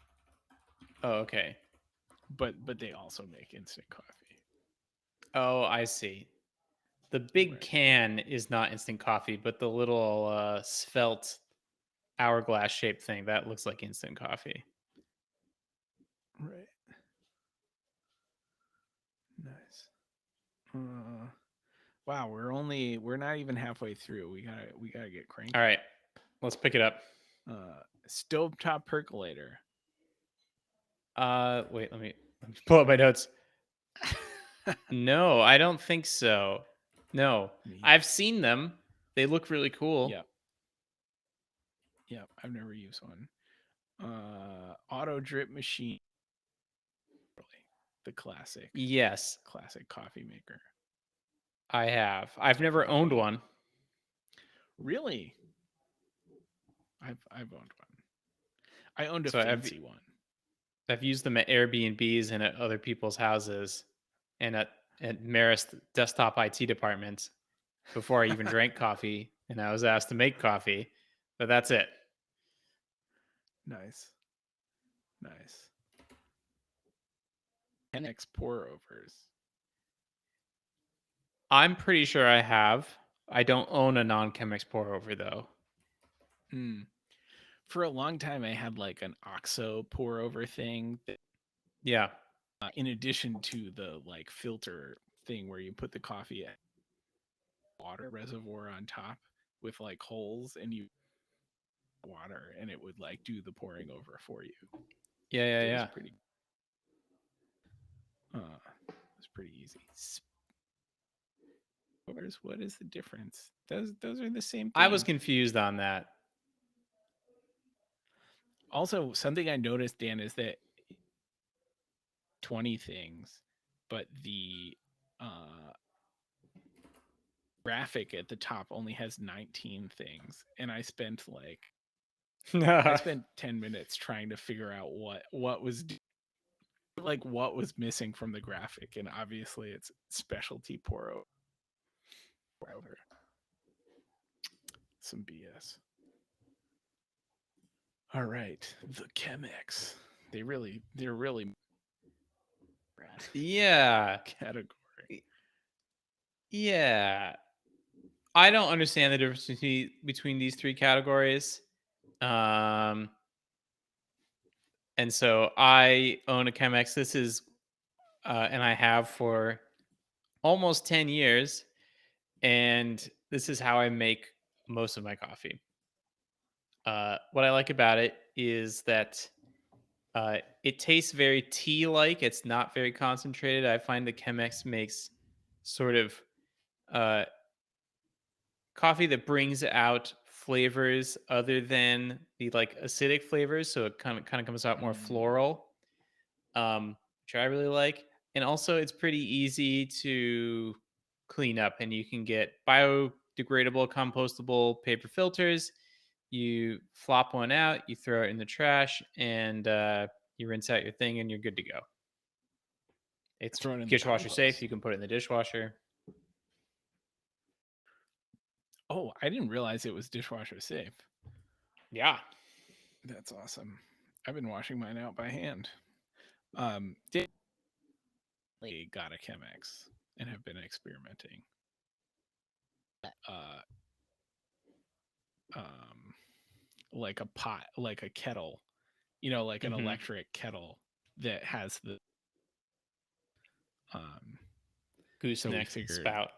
Oh, okay. But they also make instant coffee. Oh, I see. The big Right. can is not instant coffee, but the little svelte hourglass shaped thing, that looks like instant coffee. Right. Nice. Wow, we're not even halfway through. We gotta get cranky. All right, let's pick it up. Stovetop percolator. Wait, let me pull up my notes. No, I don't think so. No, I've seen them. They look really cool. Yep. I've never used one. Auto drip machine. The classic. Yes, classic coffee maker. I have. I've never owned one. Really? I've owned one. I owned a fancy one. I've used them at Airbnbs and at other people's houses, and at Marist desktop IT departments before I even drank coffee, and I was asked to make coffee. But that's it. Nice. Chemex pour overs. I'm pretty sure I have. I don't own a non-Chemex pour over though. For a long time, I had like an OXO pour over thing. Yeah. In addition to the like filter thing where you put the coffee at water reservoir on top with like holes and you water and it would like do the pouring over for you. Yeah. It was pretty. It was pretty easy. What is the difference? Those are the same thing. I was confused on that. Also, something I noticed, Dan, is that 20 things, but the graphic at the top only has 19 things, and I spent 10 minutes trying to figure out what was missing from the graphic, and obviously it's specialty pour over. Some BS. All right, the Chemex. They're really yeah category. Yeah. I don't understand the difference between these three categories. And so I own a Chemex. This is, and I have for almost 10 years. And this is how I make most of my coffee. What I like about it is that it tastes very tea-like. It's not very concentrated. I find the Chemex makes sort of coffee that brings out flavors other than the like acidic flavors, so it kind of comes out more floral, which I really like. And also, it's pretty easy to clean up, and you can get biodegradable, compostable paper filters. You flop one out, you throw it in the trash, and you rinse out your thing, and you're good to go. It's Throw it in the dishwasher safe. compost. You can put it in the dishwasher. Oh, I didn't realize it was dishwasher safe. Yeah. That's awesome. I've been washing mine out by hand. They got a Chemex and have been experimenting. Like a pot, like a kettle, like an electric kettle that has the gooseneck spout.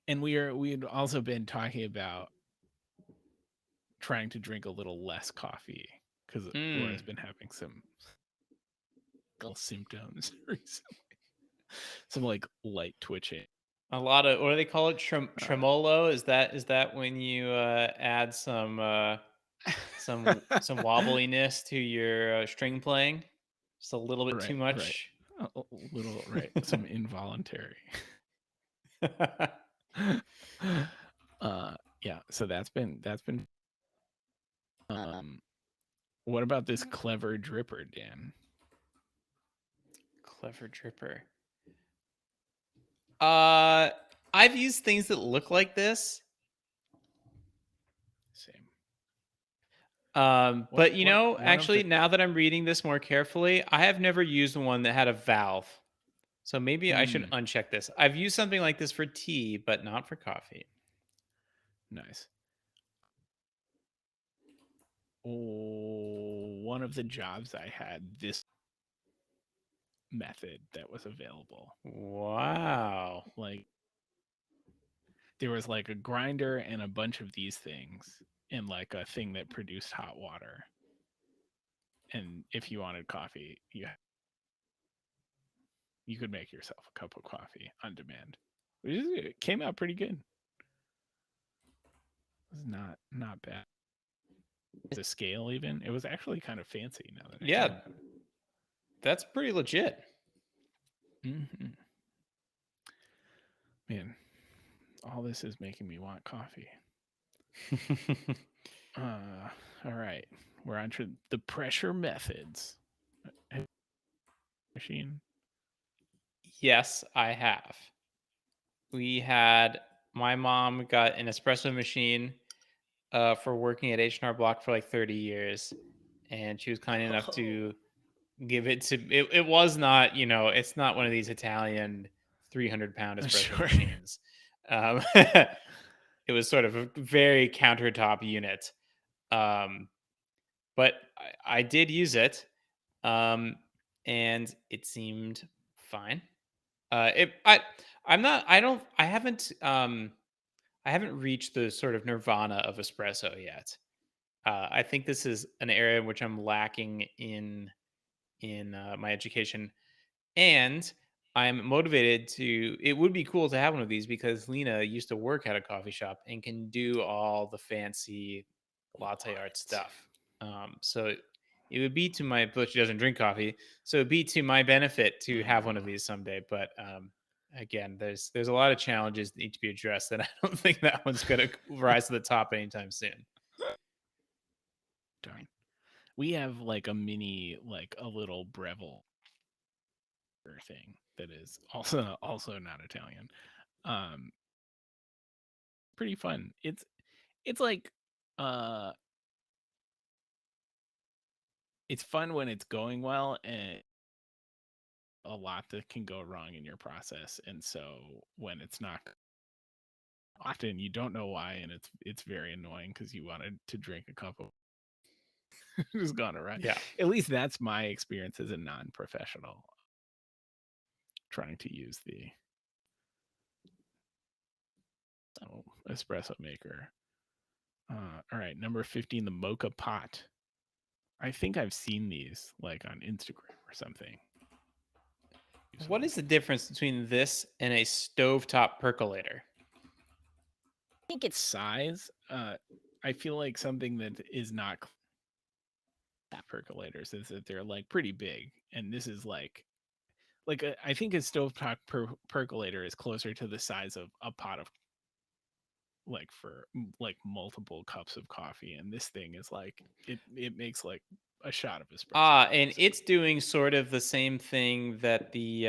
And we'd also been talking about trying to drink a little less coffee because Laura's been having some symptoms recently, some like light twitching. A lot of, what do they call it? Tremolo? Is that when you add some wobbliness to your string playing? Just a little bit too much. Right. A little, right? Some involuntary. Yeah. So that's been. What about this clever dripper, Dan? Clever dripper. I've used things that look like this. Same. But actually, now that I'm reading this more carefully, I have never used one that had a valve. So maybe I should uncheck this. I've used something like this for tea, but not for coffee. Nice. Oh, one of the jobs I had this method that was available. Wow. Like there was like a grinder and a bunch of these things and like a thing that produced hot water. And if you wanted coffee, you could make yourself a cup of coffee on demand. It came out pretty good. It was not bad. The scale even, it was actually kind of fancy now that that's pretty legit. Man, all this is making me want coffee. All right, we're on to the pressure methods. Machine. Yes, I have. My mom got an espresso machine for working at H&R Block for like 30 years, and she was kind enough to give it to it was not, it's not one of these Italian 300-pound espresso machines. It was sort of a very countertop unit, but I did use it, and it seemed fine. I haven't reached the sort of nirvana of espresso yet. I think this is an area in which I'm lacking in my education, and I'm motivated to. It would be cool to have one of these because Lena used to work at a coffee shop and can do all the fancy latte art stuff. So it would be to my, but she doesn't drink coffee, so it'd be to my benefit to have one of these someday. But again, there's a lot of challenges that need to be addressed, and I don't think that one's going to rise to the top anytime soon. Darn. We have like a mini, like a little Breville thing that is also not Italian. Pretty fun. It's like it's fun when it's going well, and a lot that can go wrong in your process. And so when it's not, often you don't know why, and it's very annoying because you wanted to drink a cup of just gone around. Yeah. At least that's my experience as a non-professional trying to use the espresso maker. All right, number 15, the mocha pot. I think I've seen these like on Instagram or something. What is the difference between this and a stovetop percolator? think it's size. I feel like something that is not percolators is that they're like pretty big, and this is like I think a stovetop percolator is closer to the size of a pot of like for like multiple cups of coffee, and this thing is like it makes like a shot of espresso. And So, it's doing sort of the same thing that the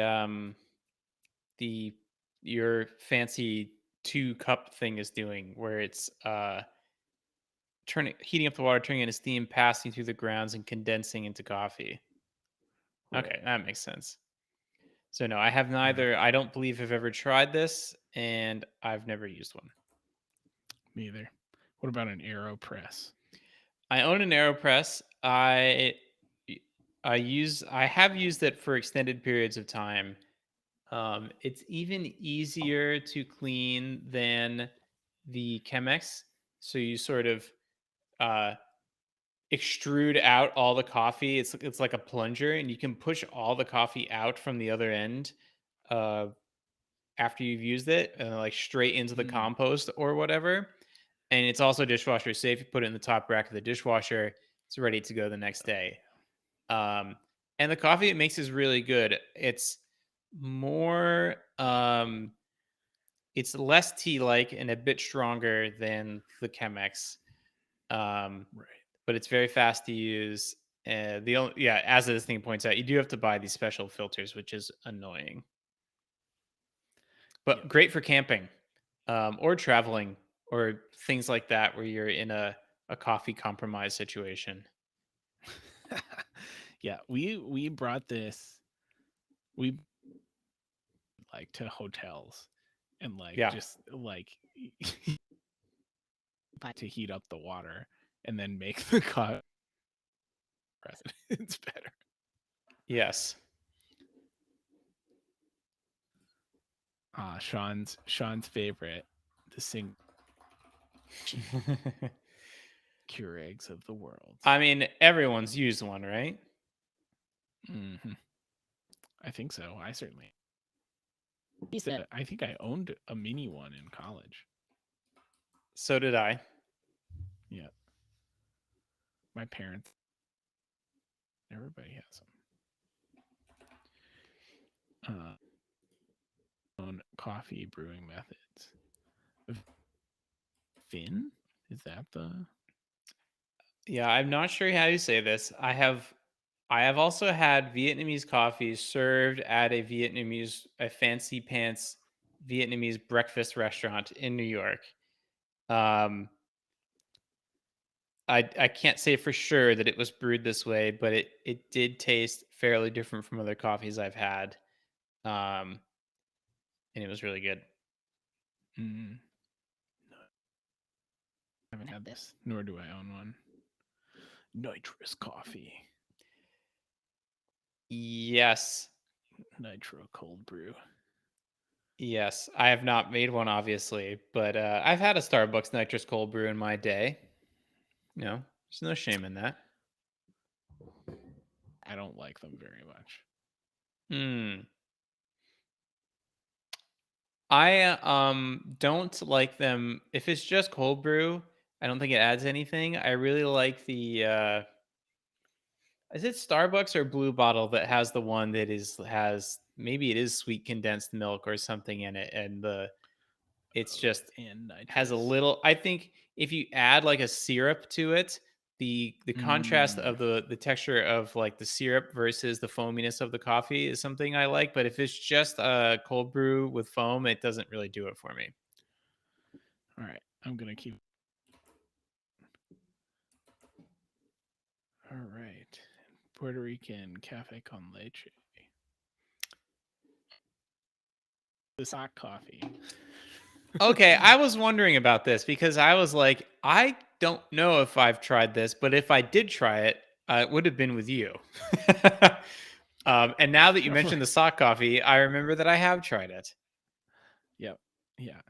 your fancy 2 cup thing is doing, where it's turning heating up the water, turning into steam, passing through the grounds, and condensing into coffee. right. Okay, that makes sense. So no, I have Uh, neither. I don't believe I've ever tried this, and I've never used one. Me either. What about an AeroPress? I own an AeroPress. I have used it for extended periods of time. It's even easier to clean than the Chemex. So you sort of uh, extrude out all the coffee. It's like a plunger, and you can push all the coffee out from the other end uh, after you've used it, and like straight into the Mm. compost or whatever. And it's also dishwasher safe. You put it in the top rack of the dishwasher. It's ready to go the next day. Um, and the coffee it makes is really good. It's more, it's less tea like and a bit stronger than the Chemex. Um, Right. but it's very fast to use. The only, yeah, as this thing points out, you do have to buy these special filters, which is annoying, but Yep. great for camping, or traveling or things like that where you're in a coffee compromise situation. Yeah, we brought this we like to hotels and like Yeah. just like to heat up the water and then make the coffee. It's better. Yes. Sean's favorite, the sing Keurigs of the world. I mean, everyone's used one, right? Hmm. I think so. I certainly. I think I owned a mini one in college. So did I. Yeah, my parents. Everybody has them. Own coffee brewing methods. Finn, is that the? Yeah, I'm not sure how you say this. I have also had Vietnamese coffee served at a fancy pants Vietnamese breakfast restaurant in New York. Um I can't say for sure that it was brewed this way, but it did taste fairly different from other coffees I've had. Um and it was really good. Mm, I haven't had this, nor do I own one. Nitrous coffee, Yes. nitro cold brew. Yes, I have not made one, obviously, but I've had a Starbucks nitrous cold brew in my day. You know, there's no shame in that. I don't like them very much. Hmm. I don't like them if it's just cold brew. I don't think it adds anything. I really like the is it Starbucks or Blue Bottle that has the one that has maybe it is sweet condensed milk or something in it, and it's just And has a nitrous. little, I think if you add like a syrup to it, the contrast Mm, of the texture of like the syrup versus the foaminess of the coffee is something I like, but if it's just a cold brew with foam, it doesn't really do it for me. all right, I'm gonna keep. All right, Puerto Rican cafe con leche. The sock coffee. Okay, I was wondering about this because I was like, I don't know if I've tried this, but if I did try it, it would have been with you. And now that you mentioned the sock coffee, I remember that I have tried it. Yep. Yeah.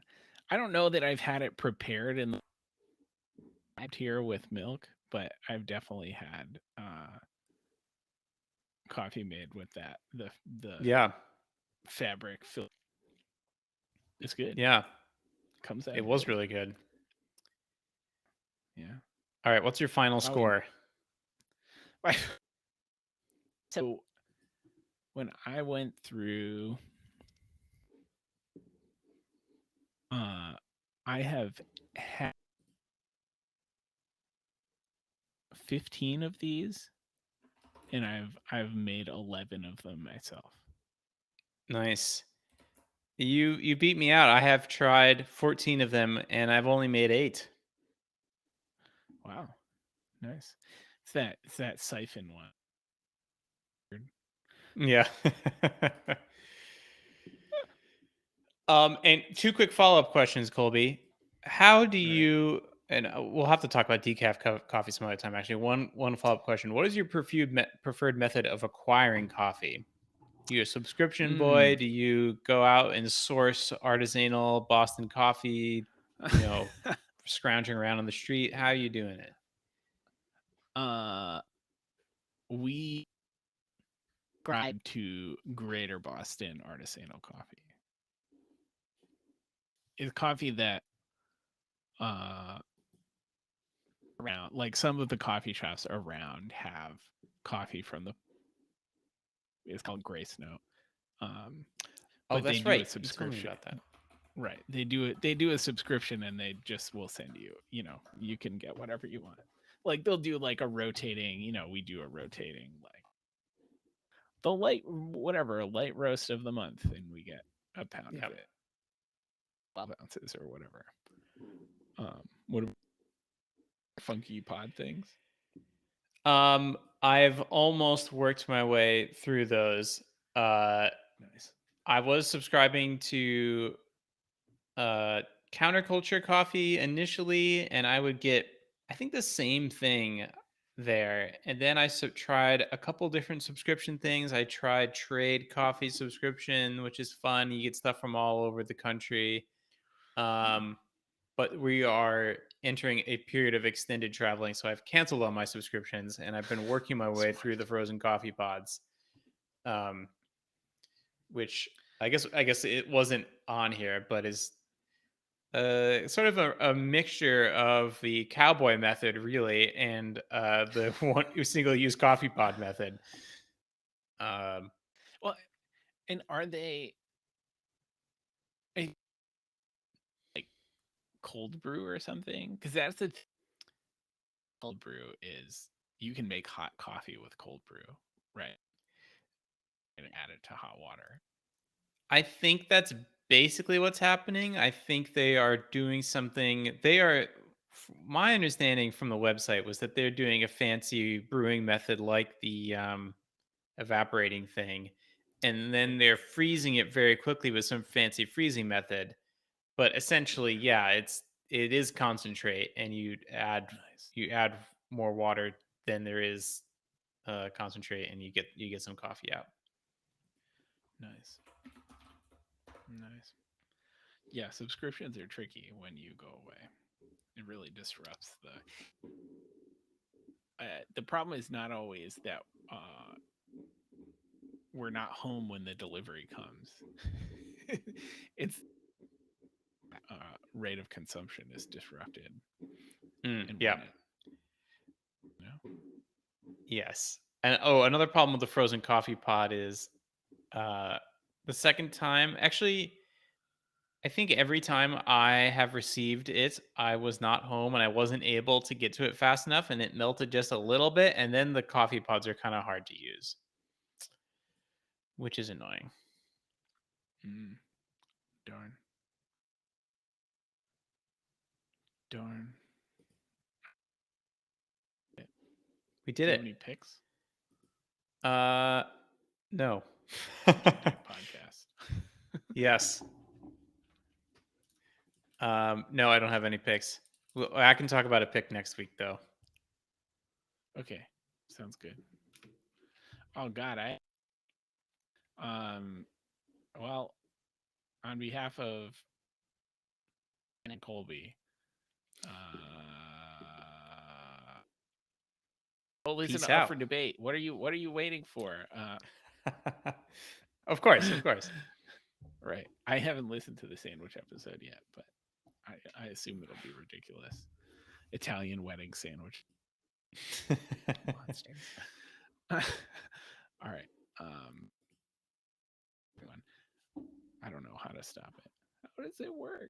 I don't know that I've had it prepared in the here with milk, but I've definitely had coffee made with that. The Yeah, fabric fill. It's good. yeah. comes out. It was really good. Yeah. All right, what's your final score? So when I went through, I have had 15 of these, and I've made 11 of them myself. Nice. You beat me out. I have tried 14 of them, and I've only made 8. Wow, nice. It's that siphon one. Yeah. And 2 quick follow-up questions, Colby. How do Right. you and we'll have to talk about decaf coffee some other time. Actually, one follow-up question: what is your preferred method of acquiring coffee? You a subscription boy? Do you go out and source artisanal Boston coffee? You know, scrounging around on the street. How are you doing it? We subscribe to Greater Boston Artisanal Coffee. It's coffee that around, like some of the coffee shops around have coffee from the, it's called Grace Note. But they That's do a right. You told me subscription. about that. Right. They do a subscription, and they just will send you, you can get whatever you want. Like they'll do like a rotating, we do a rotating like the light roast of the month, and we get a pound of it. 12 ounces or whatever. What about funky pod things? I've almost worked my way through those. Nice. I was subscribing to Counterculture Coffee initially, and I would get, I think, the same thing there. And then I tried a couple different subscription things. I tried Trade Coffee subscription, which is fun. You get stuff from all over the country. But we are entering a period of extended traveling, so I've canceled all my subscriptions, and I've been working my way through the frozen coffee pods, which I guess it wasn't on here, but is sort of a mixture of the cowboy method, really, and the one single use coffee pod method. Well, and are they like cold brew or something? Because that's the cold brew is you can make hot coffee with cold brew, right? And add it to hot water. I think that's basically what's happening. I think they are doing something. My understanding from the website was that they're doing a fancy brewing method like the evaporating thing, and then they're freezing it very quickly with some fancy freezing method. But essentially, yeah, it is concentrate, and you add more water than there is concentrate, and you get some coffee out. Nice. Yeah, subscriptions are tricky when you go away. It really disrupts the problem is not always that we're not home when the delivery comes. It's rate of consumption is disrupted. Yeah. No? Yes. And another problem with the frozen coffee pod is the second time. Actually, I think every time I have received it, I was not home and I wasn't able to get to it fast enough, and it melted just a little bit, and then the coffee pods are kind of hard to use, which is annoying. Darn. We did Do you it. have any picks? No. Podcast. Yes. No, I don't have any picks. I can talk about a pick next week, though. Okay, sounds good. Oh God, well, on behalf of Anna Colby, listen up for debate. What are you waiting for? Of course. Right. I haven't listened to the sandwich episode yet, but I assume it'll be ridiculous. Italian wedding sandwich. Monsters. All right. One. I don't know how to stop it. How does it work?